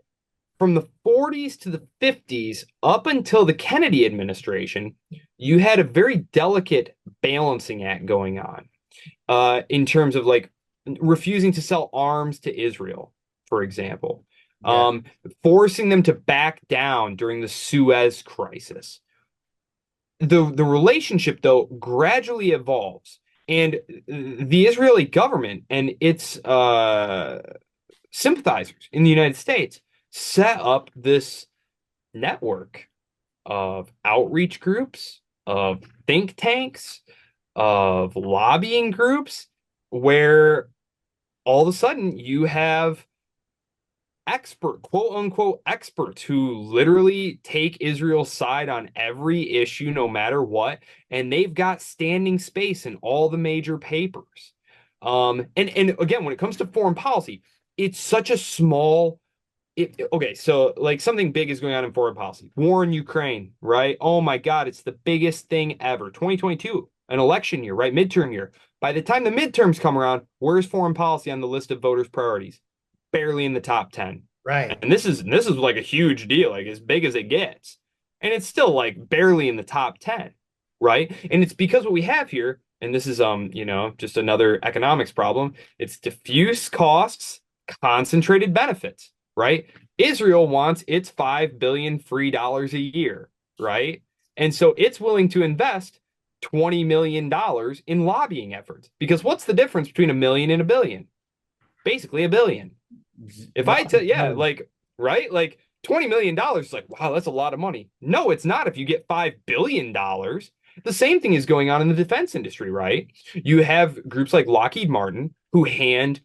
from the 40s to the 50s, up until the Kennedy administration, you had a very delicate balancing act going on in terms of like refusing to sell arms to Israel, for example, Yeah. forcing them to back down during the Suez Crisis. The relationship, though, gradually evolves, and the Israeli government and its sympathizers in the United States set up this network of outreach groups, of think tanks, of lobbying groups, where all of a sudden you have quote unquote experts who literally take Israel's side on every issue, no matter what, and they've got standing space in all the major papers. And again, when it comes to foreign policy, it's such a small okay, so like something big is going on in foreign policy. War in Ukraine, right? Oh my God, it's the biggest thing ever. 2022, an election year, right? Midterm year. By the time the midterms come around, where's foreign policy on the list of voters' priorities? Barely in the top 10. Right. And this is like a huge deal, like as big as it gets. And it's still like barely in the top 10, right? And it's because what we have here, and this is just another economics problem, it's diffuse costs, concentrated benefits, right? Israel wants its 5 billion free dollars a year, right? And so it's willing to invest $20 million in lobbying efforts. Because what's the difference between a million and a billion? Basically a billion. If I tell, yeah, like, right? Like $20 million is like, wow, that's a lot of money. No, it's not if you get $5 billion. The same thing is going on in the defense industry, right? You have groups like Lockheed Martin who hand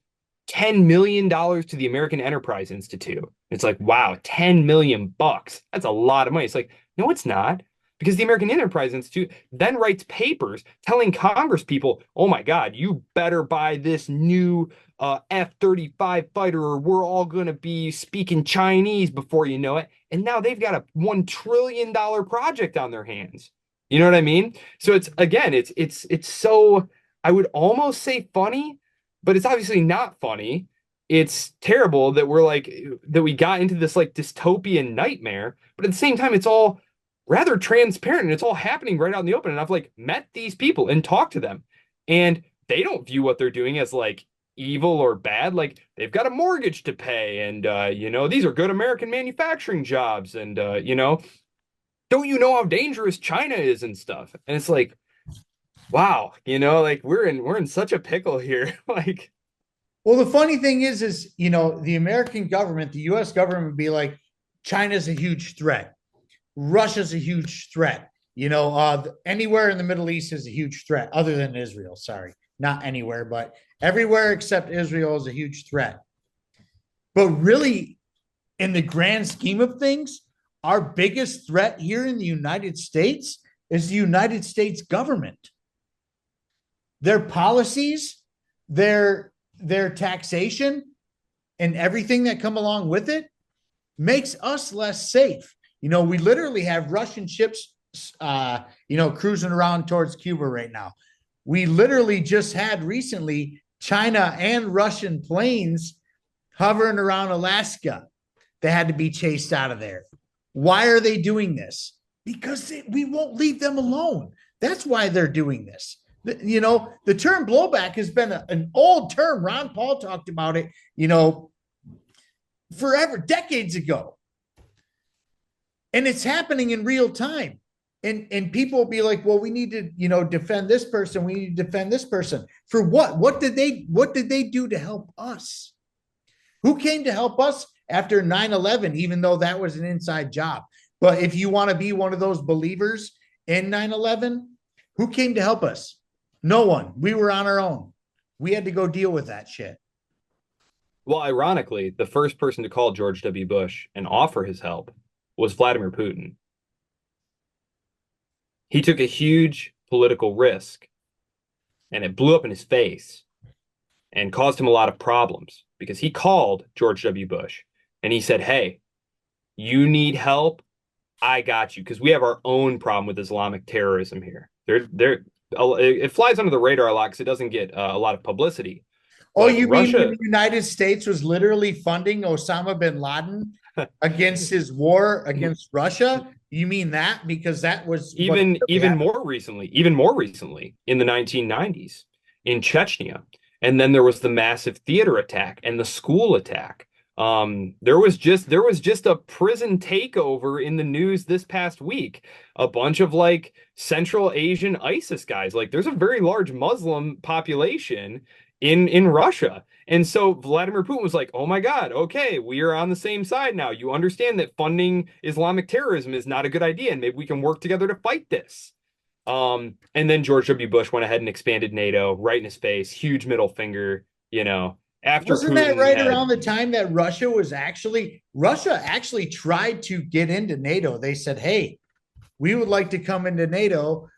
$10 million to the American Enterprise Institute. It's like, wow, 10 million bucks. That's a lot of money. It's like, no, it's not. Because the American Enterprise Institute then writes papers telling Congress people, oh my God, you better buy this new F-35 fighter or we're all going to be speaking Chinese before you know it. And now they've got a $1 trillion project on their hands. You know what I mean? So it's, again, it's so, I would almost say funny, but it's obviously not funny. It's terrible that we got into this like dystopian nightmare, but at the same time, it's all rather transparent and it's all happening right out in the open. And I've like met these people and talked to them, and they don't view what they're doing as like evil or bad. Like they've got a mortgage to pay, and these are good American manufacturing jobs, and don't you know how dangerous China is and stuff? And it's like, wow, like we're in such a pickle here. Like, Well, the funny thing is, the American government, the US government would be like, China's a huge threat. Russia's a huge threat. Anywhere in the Middle East is a huge threat, other than Israel. Sorry, not anywhere, but everywhere except Israel is a huge threat. But really, in the grand scheme of things, our biggest threat here in the United States is the United States government. Their policies, their taxation, and everything that come along with it makes us less safe. We literally have Russian ships, cruising around towards Cuba right now. We literally just had recently China and Russian planes hovering around Alaska that had to be chased out of there. Why are they doing this? Because we won't leave them alone. That's why they're doing this. The term blowback has been an old term. Ron Paul talked about it, forever, decades ago. And it's happening in real time. And people will be like, well, we need to, defend this person. We need to defend this person. For what? What did they do to help us? Who came to help us after 9/11, even though that was an inside job? But if you want to be one of those believers in 9/11, who came to help us? No one. We were on our own. We had to go deal with that shit. well, ironically, the first person to call George W. Bush and offer his help was Vladimir Putin. He took a huge political risk and it blew up in his face and caused him a lot of problems because he called George W. Bush and he said, hey, you need help? I got you, because we have our own problem with Islamic terrorism here. It flies under the radar a lot because it doesn't get a lot of publicity. Oh, But you mean when Russia, the United States was literally funding Osama bin Laden against his war against Russia? You mean that? Because that was what even more recently, in the 1990s in Chechnya, and then there was the massive theater attack and the school attack. There was just a prison takeover in the news this past week. A bunch of like Central Asian ISIS guys. Like there's a very large Muslim population in Russia. And so Vladimir Putin was like, "Oh my God, okay, we are on the same side now. You understand that funding Islamic terrorism is not a good idea, and maybe we can work together to fight this." And then George W. Bush went ahead and expanded NATO right in his face, huge middle finger, after Wasn't that Putin right had. around the time that Russia actually tried to get into NATO? They said, "Hey, we would like to come into NATO."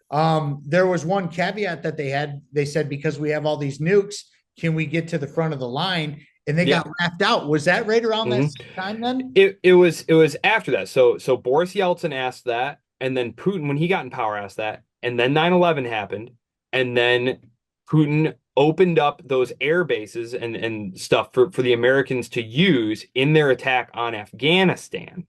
There was one caveat that they had. They said, because we have all these nukes, can we get to the front of the line? And they got Yep. laughed out. Was that right around that hmm time then? it was after that. So Boris Yeltsin asked that, and then Putin, when he got in power, asked that, and then 9/11 happened, and then Putin opened up those air bases and stuff for the Americans to use in their attack on Afghanistan.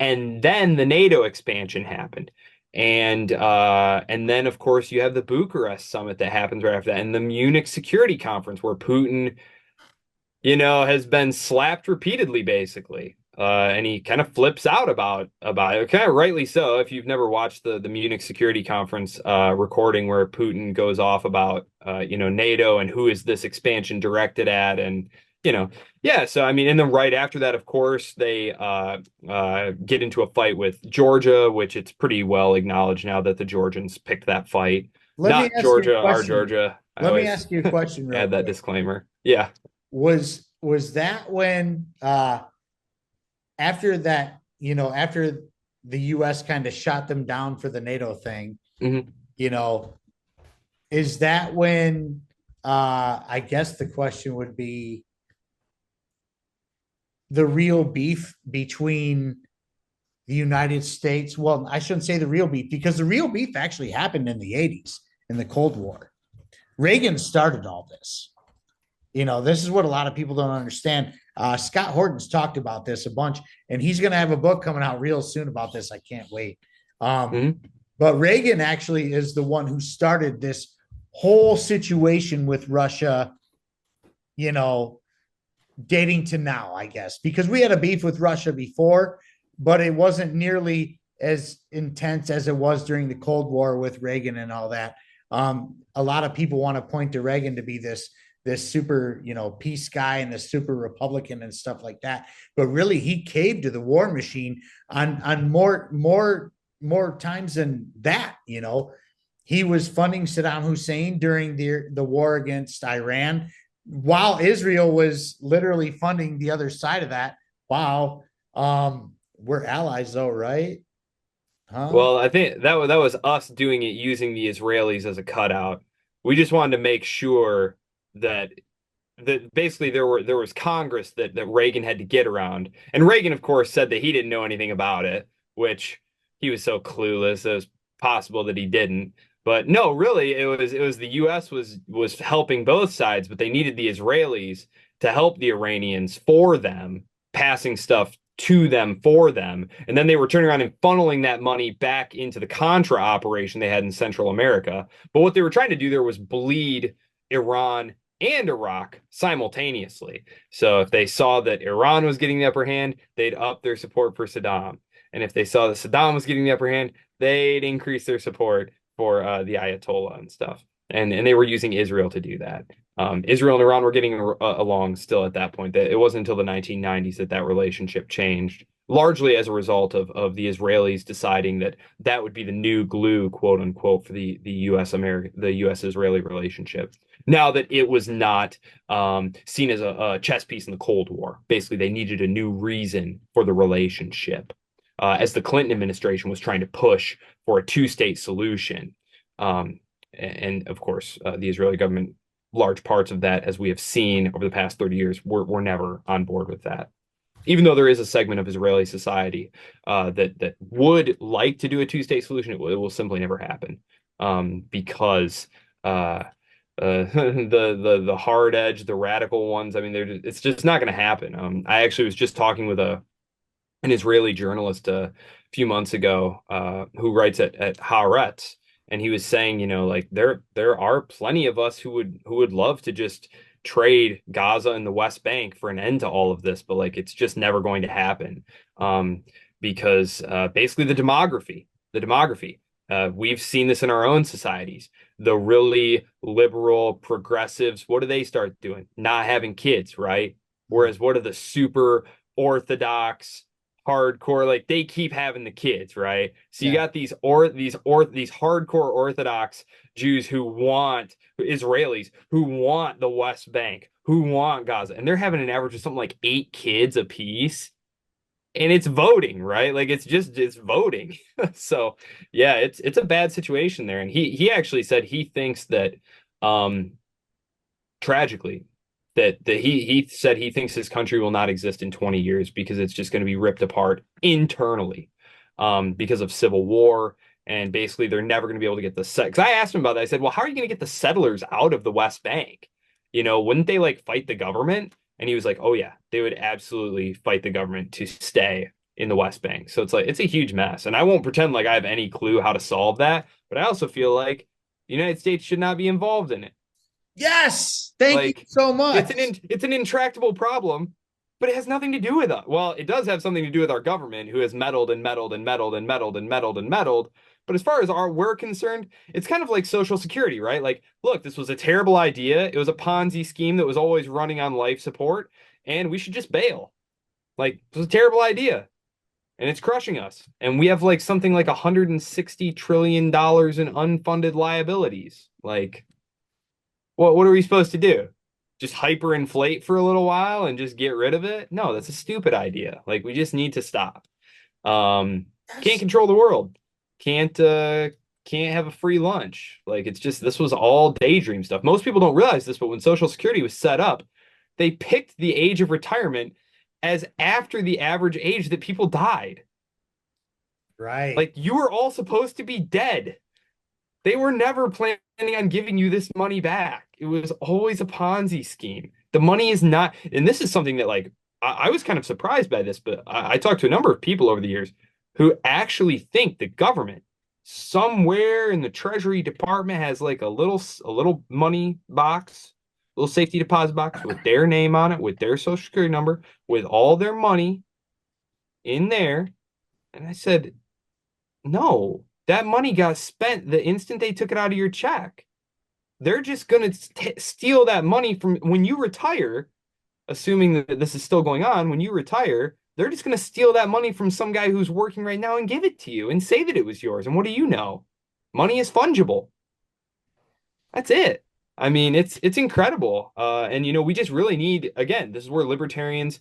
And then the NATO expansion happened. And then of course you have the Bucharest summit that happens right after that, and the Munich Security Conference where Putin has been slapped repeatedly, basically. And he kind of flips out about it, kind of rightly so. If you've never watched the Munich Security Conference recording where Putin goes off about NATO and who is this expansion directed at, and yeah. So I mean, and then right after that, of course, they get into a fight with Georgia, which it's pretty well acknowledged now that the Georgians picked that fight, Let me not ask you a Georgia, our question. Georgia. I Let me always ask you a question real add that quick. disclaimer. Yeah. Was that when after that, after the US kind of shot them down for the NATO thing, hmm you know, is that when I guess the question would be the real beef between the United States? Well, I shouldn't say the real beef, because the real beef actually happened in the 80s in the Cold War. Reagan started all this. This is what a lot of people don't understand. Scott Horton's talked about this a bunch, and he's going to have a book coming out real soon about this. I can't wait. hmm But Reagan actually is the one who started this whole situation with Russia, you know, dating to now, I guess, because we had a beef with Russia before, but it wasn't nearly as intense as it was during the Cold War with Reagan and all that. A lot of people want to point to Reagan to be this super, peace guy and this super Republican and stuff like that. But really, he caved to the war machine on more times than that. He was funding Saddam Hussein during the war against Iran, while Israel was literally funding the other side of that. Wow. We're allies though, right? Huh? Well, I think that was us doing it using the Israelis as a cutout. We just wanted to make sure that basically there was Congress that Reagan had to get around. And Reagan, of course, said that he didn't know anything about it, which he was so clueless it was possible that he didn't. But no, really, it was the US was helping both sides, but they needed the Israelis to help the Iranians for them, passing stuff to them for them. And then they were turning around and funneling that money back into the Contra operation they had in Central America. But what they were trying to do there was bleed Iran and Iraq simultaneously. So if they saw that Iran was getting the upper hand, they'd up their support for Saddam. And if they saw that Saddam was getting the upper hand, they'd increase their support for the Ayatollah and stuff. And they were using Israel to do that. Israel and Iran were getting along still at that point. It wasn't until the 1990s that relationship changed, largely as a result of the Israelis deciding that would be the new glue, quote unquote, for the U.S. Israeli relationship. Now that it was not seen as a chess piece in the Cold War. Basically, they needed a new reason for the relationship, as the Clinton administration was trying to push for a two-state solution. And of course, the Israeli government, large parts of that, as we have seen over the past 30 years, were never on board with that. Even though there is a segment of Israeli society that would like to do a two-state solution, it will simply never happen, because the hard edge, the radical ones. I mean, it's just not going to happen. I actually was just talking with an Israeli journalist a few months ago, who writes at Haaretz, and he was saying, like there are plenty of us who would love to just trade Gaza and the West Bank for an end to all of this, but like it's just never going to happen, because basically the demography. We've seen this in our own societies. The really liberal progressives, what do they start doing? Not having kids, right? Whereas what are the super orthodox, hardcore, like they keep having the kids, right? So you Yeah. got these hardcore Orthodox Jews who want Israelis who want the West Bank, who want Gaza, and they're having an average of something like 8 kids apiece. And it's voting, right? Like it's voting. So yeah, it's a bad situation there. And he actually said he thinks that um tragically that he said he thinks his country will not exist in 20 years because it's just going to be ripped apart internally because of civil war. And basically, they're never going to be able to get the set. Because I asked him about that. I said, well, how are you going to get the settlers out of the West Bank? Wouldn't they like fight the government? And he was like, oh, yeah, they would absolutely fight the government to stay in the West Bank. So it's like, it's a huge mess. And I won't pretend like I have any clue how to solve that. But I also feel like the United States should not be involved in it. Yes. Thank you Like so much. it's an intractable problem, but it has nothing to do with us. Well, it does have something to do with our government, who has meddled and meddled and meddled and meddled and meddled and meddled. But as far as we're concerned, it's kind of like Social Security, right? Like, look, this was a terrible idea. It was a Ponzi scheme that was always running on life support, and we should just bail. Like, it was a terrible idea, and it's crushing us. And we have like something like $160 trillion in unfunded liabilities. Like, what are we supposed to do? Just hyperinflate for a little while and just get rid of it? No, that's a stupid idea. Like we just need to stop. Can't control the world. Can't have a free lunch. Like it's just this was all daydream stuff. Most people don't realize this, but when Social Security was set up, they picked the age of retirement as after the average age that people died. Right. Like you were all supposed to be dead. They were never planning on giving you this money back. It was always a Ponzi scheme. The money is not, and this is something that like I was kind of surprised by this, but I talked to a number of people over the years who actually think the government somewhere in the Treasury Department has like a little money box, little safety deposit box with their name on it, with their social security number, with all their money in there. And I said, no, that money got spent the instant they took it out of your check. They're just going to steal that money from when you retire, assuming that this is still going on. When you retire, they're just going to steal that money from some guy who's working right now and give it to you and say that it was yours. And what do you know? Money is fungible. That's it. I mean, it's incredible. And we just really need, again, this is where libertarians,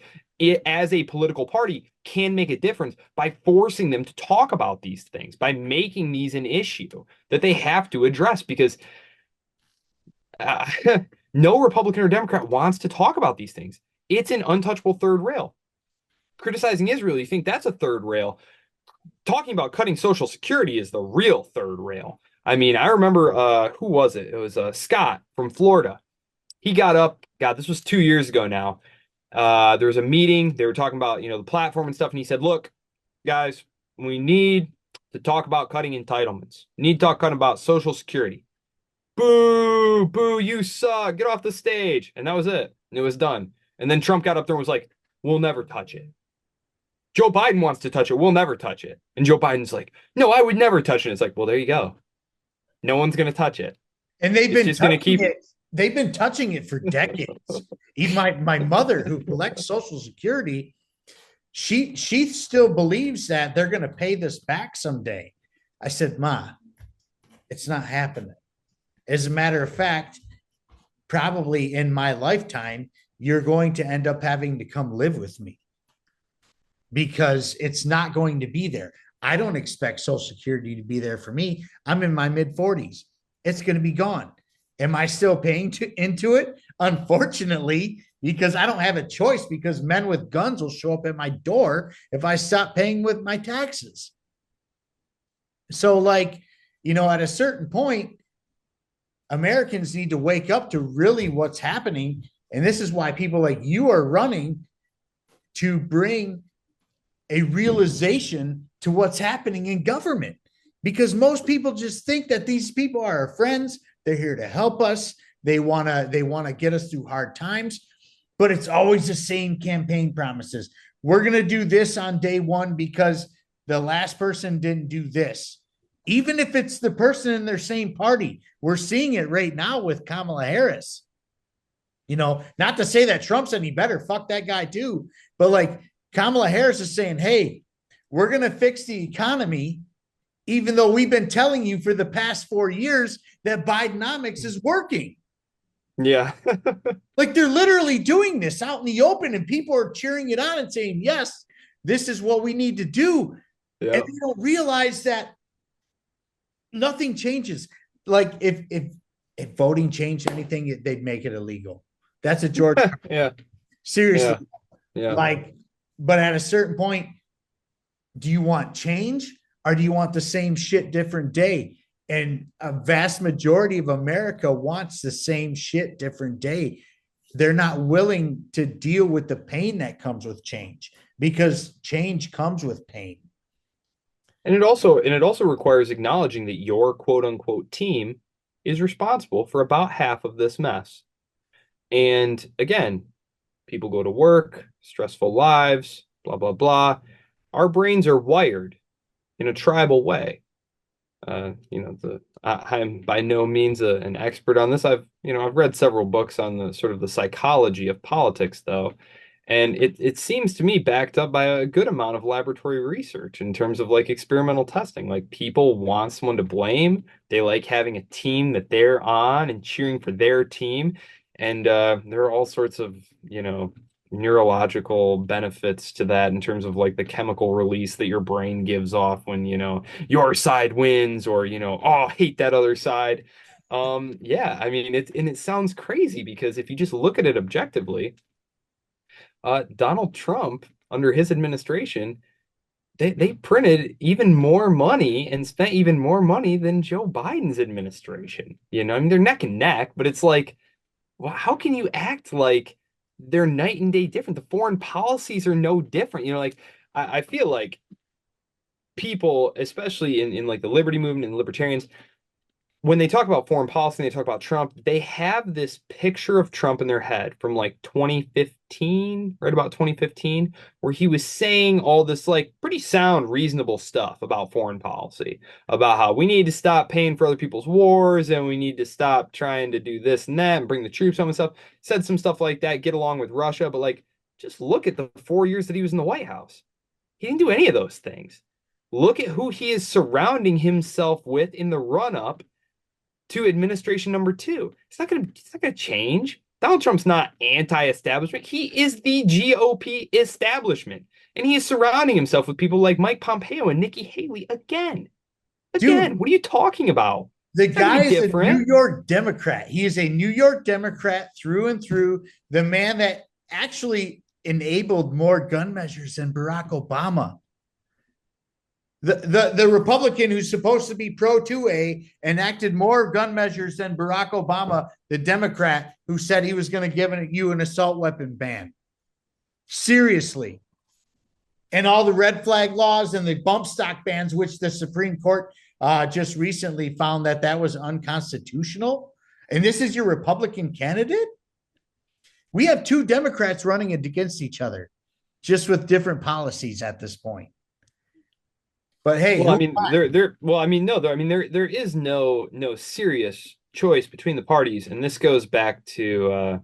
as a political party, can make a difference by forcing them to talk about these things, by making these an issue that they have to address because uh, no Republican or Democrat wants to talk about these things. It's an untouchable third rail. Criticizing Israel, you think that's a third rail. Talking about cutting Social Security is the real third rail. I mean, I remember who was it? It was Scott from Florida. He got up, God, this was 2 years ago now. There was a meeting. They were talking about, the platform and stuff. And he said, look, guys, we need to talk about cutting entitlements. We need to talk about Social Security. Boo, boo, you suck. Get off the stage. And that was it. And it was done. And then Trump got up there and was like, we'll never touch it. Joe Biden wants to touch it. We'll never touch it. And Joe Biden's like, no, I would never touch it. It's like, well, there you go. No one's going to touch it. And they've It's been just going to keep it. They've been touching it for decades. Even my mother, who collects Social Security, she still believes that they're going to pay this back someday. I said, Ma, it's not happening. As a matter of fact, probably in my lifetime, you're going to end up having to come live with me because it's not going to be there. I don't expect Social Security to be there for me. I'm in my mid 40s. It's going to be gone. Am I still paying into it? Unfortunately, because I don't have a choice because men with guns will show up at my door if I stop paying with my taxes. So like, at a certain point, Americans need to wake up to really what's happening. And this is why people like you are running to bring a realization to what's happening in government, because most people just think that these people are our friends. They're here to help us. They want to get us through hard times, but it's always the same campaign promises. We're going to do this on day one because the last person didn't do this. Even if it's the person in their same party, we're seeing it right now with Kamala Harris. Not to say that Trump's any better. Fuck that guy too. But like Kamala Harris is saying, hey, we're going to fix the economy, even though we've been telling you for the past 4 years that Bidenomics is working. Yeah. Like they're literally doing this out in the open, and people are cheering it on and saying, yes, this is what we need to do. And Yeah. they don't realize that nothing changes. Like if voting changed anything, they'd make it illegal. That's a George. Yeah. Seriously. Yeah. Yeah. Like, but at a certain point, do you want change or do you want the same shit different day? And a vast majority of America wants the same shit different day. They're not willing to deal with the pain that comes with change, because change comes with pain. And it also requires acknowledging that your quote unquote team is responsible for about half of this mess. And again, people go to work, stressful lives, blah, blah, blah. Our brains are wired in a tribal way. I'm by no means an expert on this. I've read several books on the sort of the psychology of politics, though, and it seems to me backed up by a good amount of laboratory research in terms of like experimental testing. Like people want someone to blame. They like having a team that they're on and cheering for their team. And there are all sorts of, neurological benefits to that in terms of like the chemical release that your brain gives off when, your side wins, or, oh, hate that other side. Yeah, I mean, it sounds crazy because if you just look at it objectively, Donald Trump, under his administration, they printed even more money and spent even more money than Joe Biden's administration. I mean, they're neck and neck, but it's like, well, how can you act like they're night and day different? The foreign policies are no different. Like I feel like people, especially in like the liberty movement and libertarians, when they talk about foreign policy and they talk about Trump, they have this picture of Trump in their head from like 2015, right about 2015, where he was saying all this like pretty sound, reasonable stuff about foreign policy, about how we need to stop paying for other people's wars and we need to stop trying to do this and that and bring the troops home and stuff. Said some stuff like that, get along with Russia, but like just look at the 4 years that he was in the White House. He didn't do any of those things. Look at who he is surrounding himself with in the run-up to administration number two. It's not gonna change. Donald Trump's not anti-establishment. He is the GOP establishment. And he is surrounding himself with people like Mike Pompeo and Nikki Haley again. Dude, What are you talking about? the guy is a New York Democrat. He is a New York Democrat through and through. The man that actually enabled more gun measures than Barack Obama. The Republican who's supposed to be pro 2A enacted more gun measures than Barack Obama, the Democrat who said he was going to give you an assault weapon ban. Seriously. And all the red flag laws and the bump stock bans, which the Supreme Court just recently found that was unconstitutional. And this is your Republican candidate? We have two Democrats running against each other, just with different policies at this point. But hey, well, I mean, there is no serious choice between the parties, and this goes back to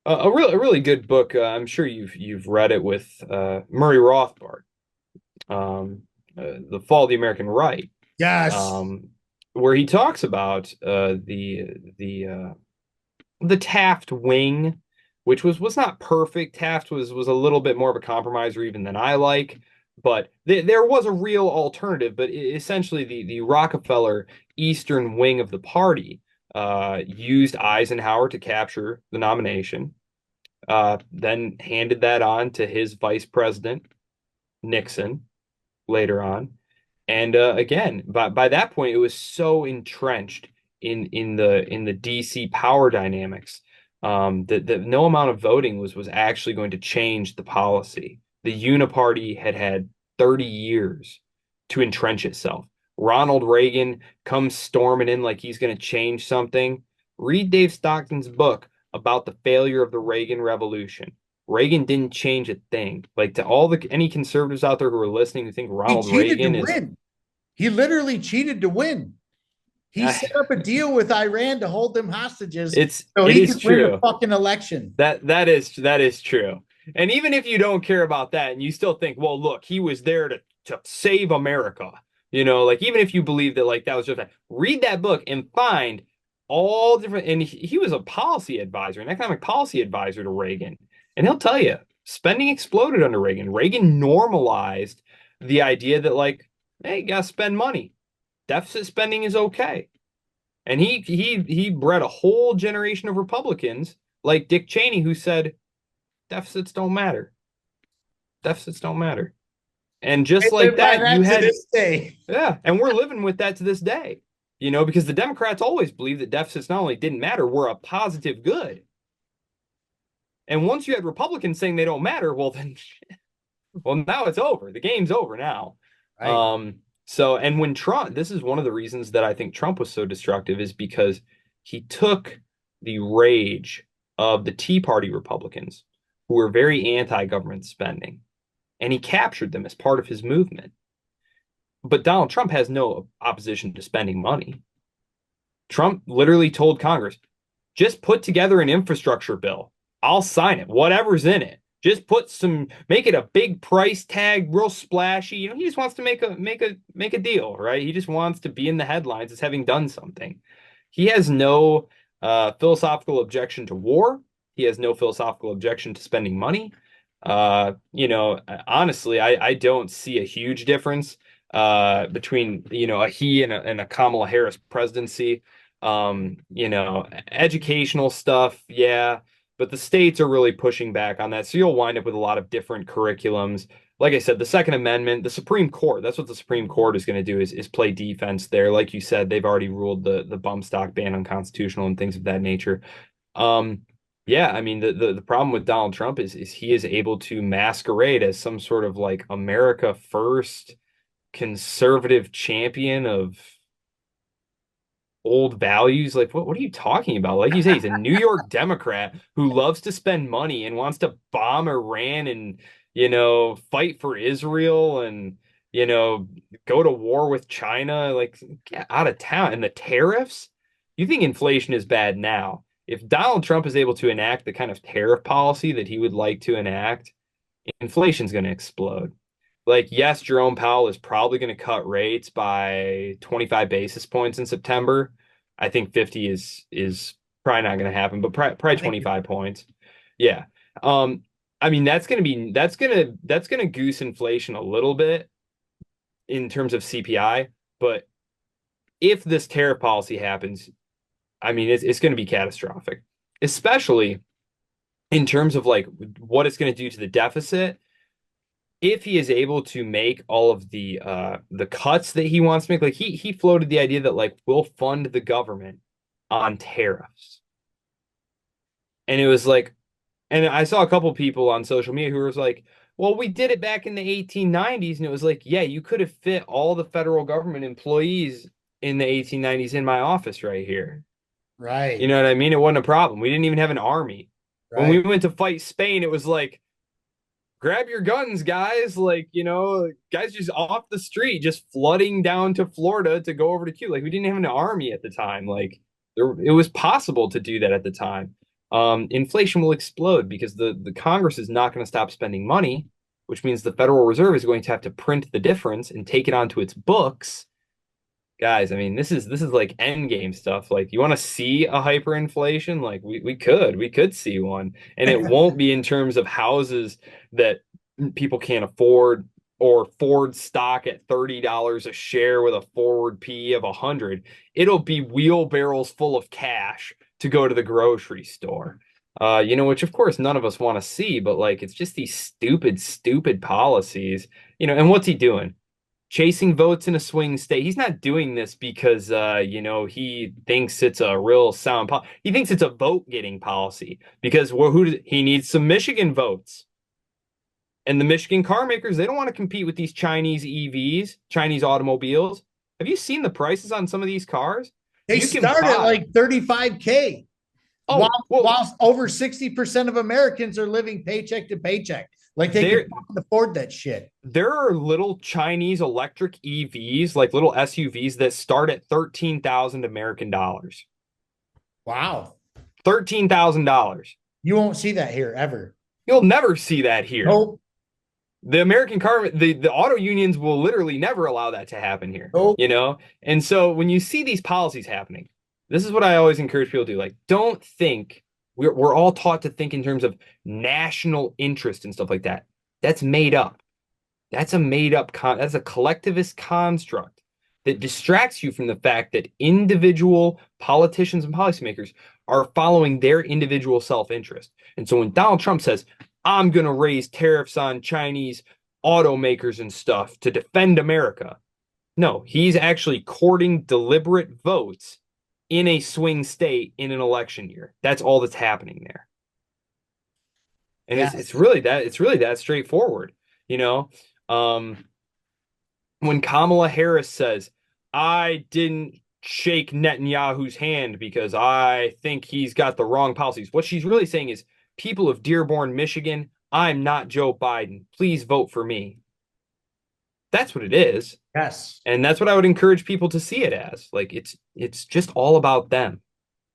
a really good book. I'm sure you've read it, with Murray Rothbard, The Fall of the American Right. Yes. Where he talks about the Taft wing, which was not perfect. Taft was a little bit more of a compromiser even than I like. But there was a real alternative. But essentially, the Rockefeller Eastern wing of the party used Eisenhower to capture the nomination, then handed that on to his vice president, Nixon, later on. And again, by that point, it was so entrenched in the DC power dynamics that no amount of voting was actually going to change the policy. The Uniparty had 30 years to entrench itself. Ronald Reagan comes storming in like he's going to change something. Read Dave Stockton's book about the failure of the Reagan Revolution. Reagan didn't change a thing. Like, to any conservatives out there who are listening who think Ronald Reagan is... He literally cheated to win. He set up a deal with Iran to hold them hostages. So he could win a fucking election. That is true. And even if you don't care about that and you still think, well, look, he was there to save America, like even if you believe that like that was just that, read that book and find all different. And he was a policy advisor, an economic policy advisor to Reagan. And he'll tell you spending exploded under Reagan. Reagan normalized the idea that like, hey, you gotta spend money. Deficit spending is okay. And he bred a whole generation of Republicans like Dick Cheney who said deficits don't matter. Deficits don't matter. And I just like live by that, you that to had, this day. yeah, and we're living with that to this day, because the Democrats always believed that deficits not only didn't matter, were a positive good. And once you had Republicans saying they don't matter, well, then, well, now it's over. The game's over now. Right. And when Trump, this is one of the reasons that I think Trump was so destructive is because he took the rage of the Tea Party Republicans who were very anti-government spending and he captured them as part of his movement. But Donald Trump has no opposition to spending money. Trump literally told Congress, just put together an infrastructure bill. I'll sign it, whatever's in it. Just make it a big price tag, real splashy. He just wants to make a deal, right? He just wants to be in the headlines as having done something. He has no philosophical objection to war. He has no philosophical objection to spending money. Honestly, I don't see a huge difference between a he and a Kamala Harris presidency. Educational stuff, yeah, but the states are really pushing back on that. So you'll wind up with a lot of different curriculums. Like I said, the Second Amendment, the Supreme Court, that's what the Supreme Court is going to do is play defense there. Like you said, they've already ruled the bump stock ban unconstitutional and things of that nature. Yeah, I mean the problem with Donald Trump is he is able to masquerade as some sort of like America first conservative champion of old values. Like what are you talking about? Like you say, he's a New York Democrat who loves to spend money and wants to bomb Iran and fight for Israel and go to war with China. Like get out of town. And the tariffs? You think inflation is bad now? If Donald Trump is able to enact the kind of tariff policy that he would like to enact, inflation's going to explode. Like, yes, Jerome Powell is probably going to cut rates by 25 basis points in September. I think 50 is probably not going to happen, but probably 25 points. Yeah. I mean, that's going to goose inflation a little bit in terms of CPI, but if this tariff policy happens, I mean, it's going to be catastrophic, especially in terms of like what it's going to do to the deficit. If he is able to make all of the cuts that he wants to make, like he floated the idea that like we'll fund the government on tariffs. And it was like, and I saw a couple people on social media who was like, well, we did it back in the 1890s. And it was like, yeah, you could have fit all the federal government employees in the 1890s in my office right here. You Right. know what I mean? It wasn't a problem. We didn't even have an army. When we Right. went to fight Spain, it was like, grab your guns, guys. Like, guys just off the street, just flooding down to Florida to go over to Cuba. Like, we didn't have an army at the time. Like, it was possible to do that at the time. Inflation will explode because the Congress is not going to stop spending money, which means the Federal Reserve is going to have to print the difference and take it onto its books. Guys, I mean, this is like end game stuff. Like, you want to see a hyperinflation? Like, we could see one, and it won't be in terms of houses that people can't afford or Ford stock at $30 a share with a forward PE of 100. It'll be wheelbarrows full of cash to go to the grocery store. Which of course none of us want to see, but like it's just these stupid policies. And what's he doing? Chasing votes in a swing state. He's not doing this because he thinks it's a real sound policy. He thinks it's a vote getting policy because he needs some Michigan votes. And the Michigan car makers, they don't want to compete with these Chinese EVs, Chinese automobiles. Have you seen the prices on some of these cars? They You can start at buy. like 35K. Oh, well, Whilst over 60% of Americans are living paycheck to paycheck. Like they can afford that shit. There are little Chinese electric EVs, like little SUVs that start at 13,000 American dollars. Wow. $13,000. You won't see that here ever. You'll never see that here. Nope. The American car, the auto unions will literally never allow that to happen here, Nope. you know? And so when you see these policies happening, this is what I always encourage people to do. Like, don't think we're all taught to think in terms of national interest and stuff like that. That's made up. That's a made up that's a collectivist construct that distracts you from the fact that individual politicians and policymakers are following their individual self-interest. And so when Donald Trump says, I'm going to raise tariffs on Chinese automakers and stuff to defend America, no, he's actually courting deliberate votes in a swing state in an election year. That's all that's happening there. And Yes. it's really that straightforward, you know. Um, when Kamala Harris says, I didn't shake Netanyahu's hand because I think he's got the wrong policies, what she's really saying is, people of Dearborn, Michigan, I'm not Joe Biden. Please vote for me. That's what it is. Yes. And that's what I would encourage people to see it as. Like it's just all about them.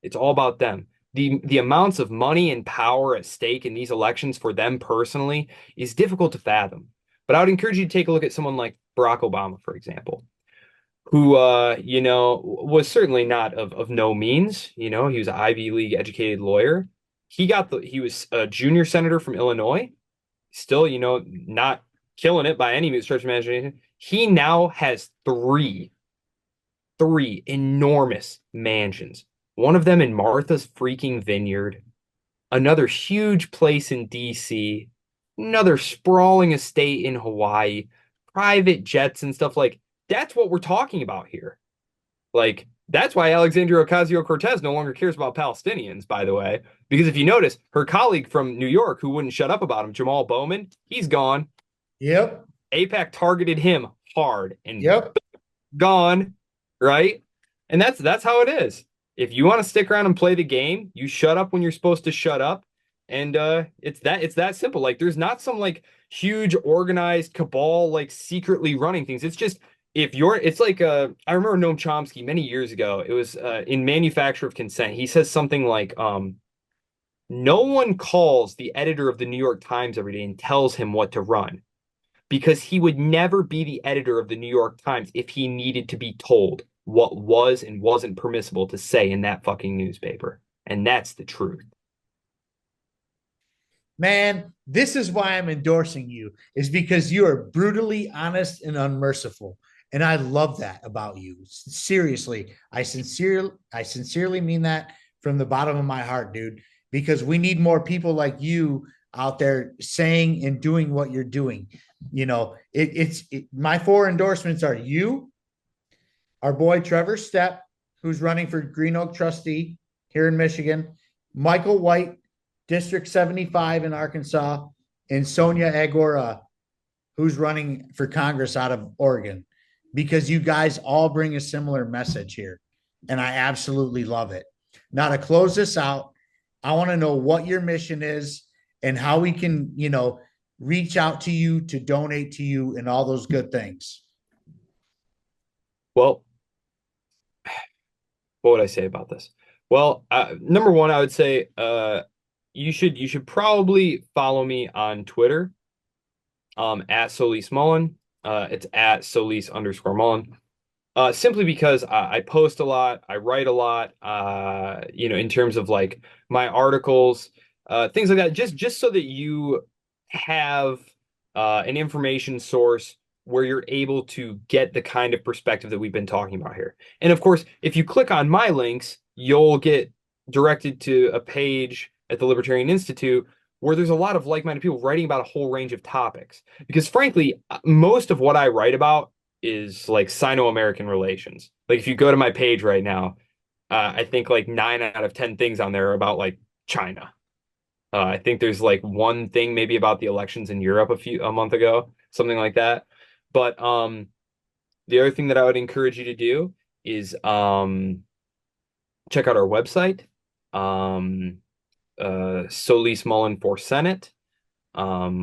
It's all about them. The amounts of money and power at stake in these elections for them personally is difficult to fathom. But I would encourage you to take a look at someone like Barack Obama, for example, who you know, was certainly not of no means. You know, he was an Ivy League educated lawyer. He was a junior senator from Illinois, still, you know, not killing it by any stretch of imagination. He now has three enormous mansions. One of them in Martha's freaking Vineyard, another huge place in DC, another sprawling estate in Hawaii, private jets and stuff. Like, that's what we're talking about here. Like, that's why Alexandria Ocasio-Cortez no longer cares about Palestinians, by the way. Because if you notice, her colleague from New York who wouldn't shut up about him, Jamal Bowman, he's gone. Yep. AIPAC targeted him hard and Yep. gone, right? And that's how it is. If you want to stick around and play the game, you shut up when you're supposed to shut up. And it's that simple. Like, there's not some like huge organized cabal like secretly running things. It's just, if you're, it's like I remember Noam Chomsky many years ago. It was in Manufacture of Consent. He says something like no one calls the editor of the New York Times every day and tells him what to run, because he would never be the editor of the New York Times if he needed to be told what was and wasn't permissible to say in that fucking newspaper. And that's the truth. Man, this is why I'm endorsing you, is because you are brutally honest and unmerciful. And I love that about you. Seriously, I sincerely mean that from the bottom of my heart, dude, because we need more people like you out there saying and doing what you're doing. You know, my four endorsements are you, our boy Trevor Stepp, who's running for Green Oak trustee here in Michigan, Michael White, District 75 in Arkansas, and Sonia Agora, who's running for Congress out of Oregon, because you guys all bring a similar message here. And I absolutely love it. Now, to close this out, I want to know what your mission is and how we can, you know, reach out to you to donate to you and all those good things. Well, what would I say about this? Well, number one, I would say you should probably follow me on Twitter, at Solis-Mullen. It's at Solis_Mullen. Simply because I post a lot, I write a lot, you know, in terms of like my articles, things like that, just so that you have an information source where you're able to get the kind of perspective that we've been talking about here. And of course, if you click on my links, you'll get directed to a page at the Libertarian Institute where there's a lot of like-minded people writing about a whole range of topics. Because frankly, most of what I write about is like Sino-American relations. Like, if you go to my page right now, I think like 9 out of 10 things on there are about like China. I think there's like one thing maybe about the elections in Europe a month ago, something like that. But the other thing that I would encourage you to do is check out our website, Solis-Mullen for Senate,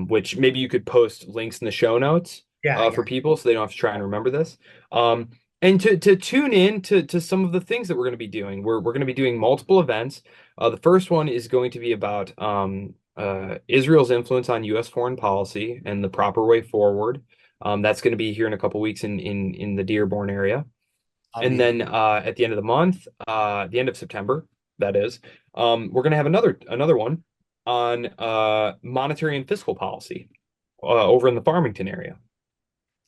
which maybe you could post links in the show notes Yeah. for people so they don't have to try and remember this. And to tune in to some of the things that we're going to be doing. We're going to be doing multiple events. The first one is going to be about Israel's influence on U.S. foreign policy and the proper way forward. That's going to be here in a couple weeks in the Dearborn area. I'll And be there. then at the end of the month, the end of September, that is, we're going to have another one on monetary and fiscal policy over in the Farmington area.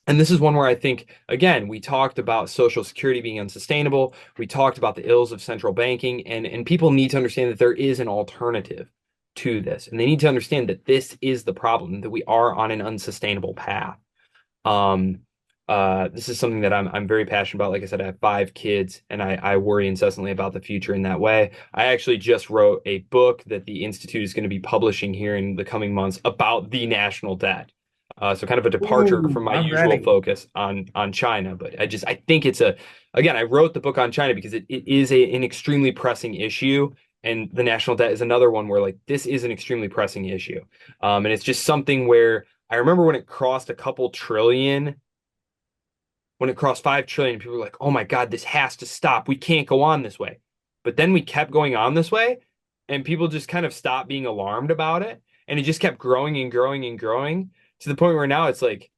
And this is one where I think, again, we talked about Social Security being unsustainable. We talked about the ills of central banking, and people need to understand that there is an alternative to this. And they need to understand that this is the problem, that we are on an unsustainable path. Um, this is something that I'm very passionate about. Like I said, I have 5 kids, and I worry incessantly about the future in that way. I actually just wrote a book that the Institute is going to be publishing here in the coming months about the national debt. So kind of a departure from Ooh, my I'm usual ready. focus on China. But I think it's again, I wrote the book on China because it is an extremely pressing issue. And the national debt is another one where like this is an extremely pressing issue. And it's just something where I remember when it crossed a couple trillion, when it crossed 5 trillion, people were like, oh my God, this has to stop. We can't go on this way. But then we kept going on this way, and people just kind of stopped being alarmed about it. And it just kept growing and growing and growing to the point where now it's like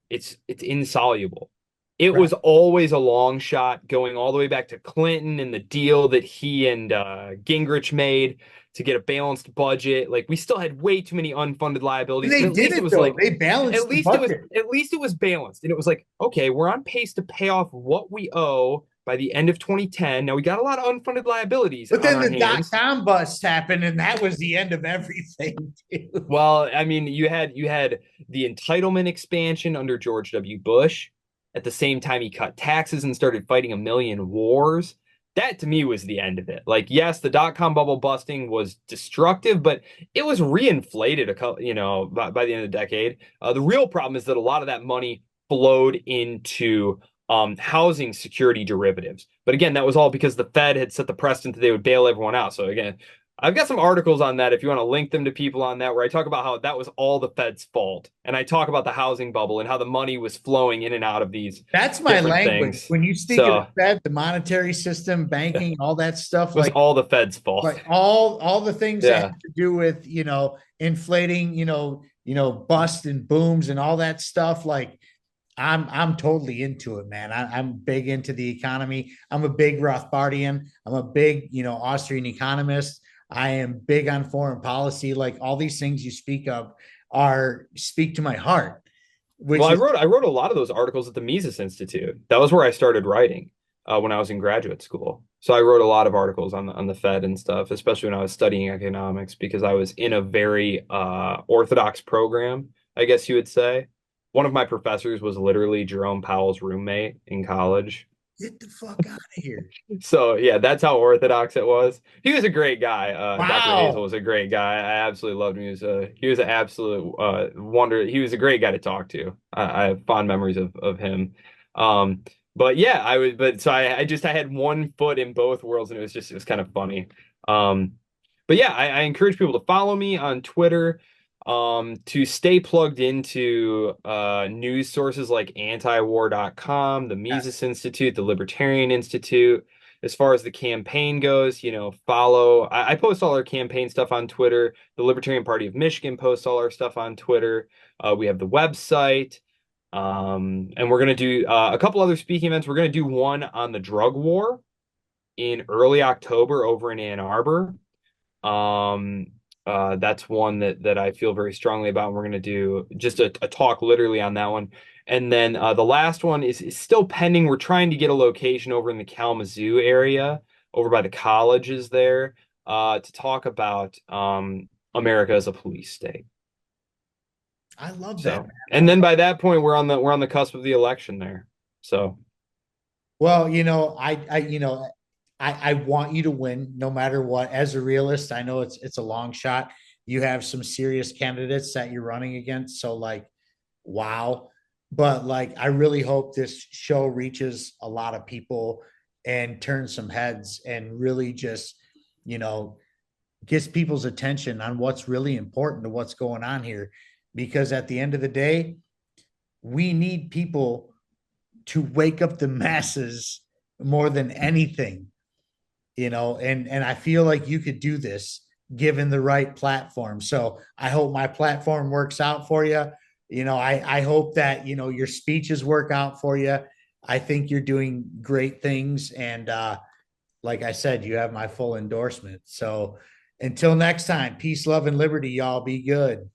it's insoluble. It Right. was always a long shot going all the way back to Clinton and the deal that he and Gingrich made to get a balanced budget. Like we still had way too many unfunded And liabilities, but they at did least it it was though. like They balanced the budget. at least it was balanced. And it was like, okay, we're on pace to pay off what we owe by the end of 2010. Now we got a lot of unfunded liabilities But on then our the hands. dot-com bust happened, and that was the end of everything, too. Well, I mean, you had the entitlement expansion under George W. Bush. At the same time, he cut taxes and started fighting a million wars. That to me was the end of it. Like, yes, the dot-com bubble busting was destructive, but it was reinflated a couple, by the end of the decade. The real problem is that a lot of that money flowed into housing security derivatives. But again, that was all because the Fed had set the precedent that they would bail everyone out. So again, I've got some articles on that if you want to link them to people on that, where I talk about how that was all the Fed's fault. And I talk about the housing bubble and how the money was flowing in and out of these That's my different language. things. When you speak of the So Fed, the monetary system, yeah, banking, all that stuff, it was all the Fed's fault. like all the things that Yeah. have to do with inflating, bust and booms and all that stuff. Like I'm totally into it, man. I'm big into the economy. I'm a big Rothbardian. I'm a big, Austrian economist. I am big on foreign policy. Like all these things you speak of are speak to my heart, Well, which is I wrote a lot of those articles at the Mises Institute. That was where I started writing when I was in graduate school. So I wrote a lot of articles on the Fed and stuff, especially when I was studying economics, because I was in a very orthodox program, I guess you would say. One of my professors was literally Jerome Powell's roommate in college. get the fuck out of here. So yeah, that's how orthodox it was. He was a great guy. Dr. Hazel Wow. was a great guy. I absolutely loved him. He was an absolute wonder. He was a great guy to talk to. I have fond memories of him. Um, but yeah, I had one foot in both worlds, and it was kind of funny. Um, but yeah, I encourage people to follow me on Twitter, to stay plugged into news sources like antiwar.com, the Mises Yes. Institute, the Libertarian Institute. As far as the campaign goes, follow. I post all our campaign stuff on Twitter. The Libertarian Party of Michigan posts all our stuff on Twitter. We have the website. And we're going to do a couple other speaking events. We're going to do one on the drug war in early October over in Ann Arbor. Um, that's one that I feel very strongly about. And we're going to do just a talk literally on that one. And then the last one is still pending. We're trying to get a location over in the Kalamazoo area, over by the colleges there, to talk about America as a police state. I love that, So, man. I and then love by that point, we're on the cusp of the election there. So, Well, I want you to win no matter what. As a realist, I know it's a long shot. You have some serious candidates that you're running against. So like, wow. But like I really hope this show reaches a lot of people and turns some heads and really just, you know, gets people's attention on what's really important to what's going on here. Because at the end of the day, we need people to wake up the masses more than anything, and I feel like you could do this given the right platform. So I hope my platform works out for you. I hope that, your speeches work out for you. I think you're doing great things. And like I said, you have my full endorsement. So until next time, peace, love, and liberty, y'all. Be good.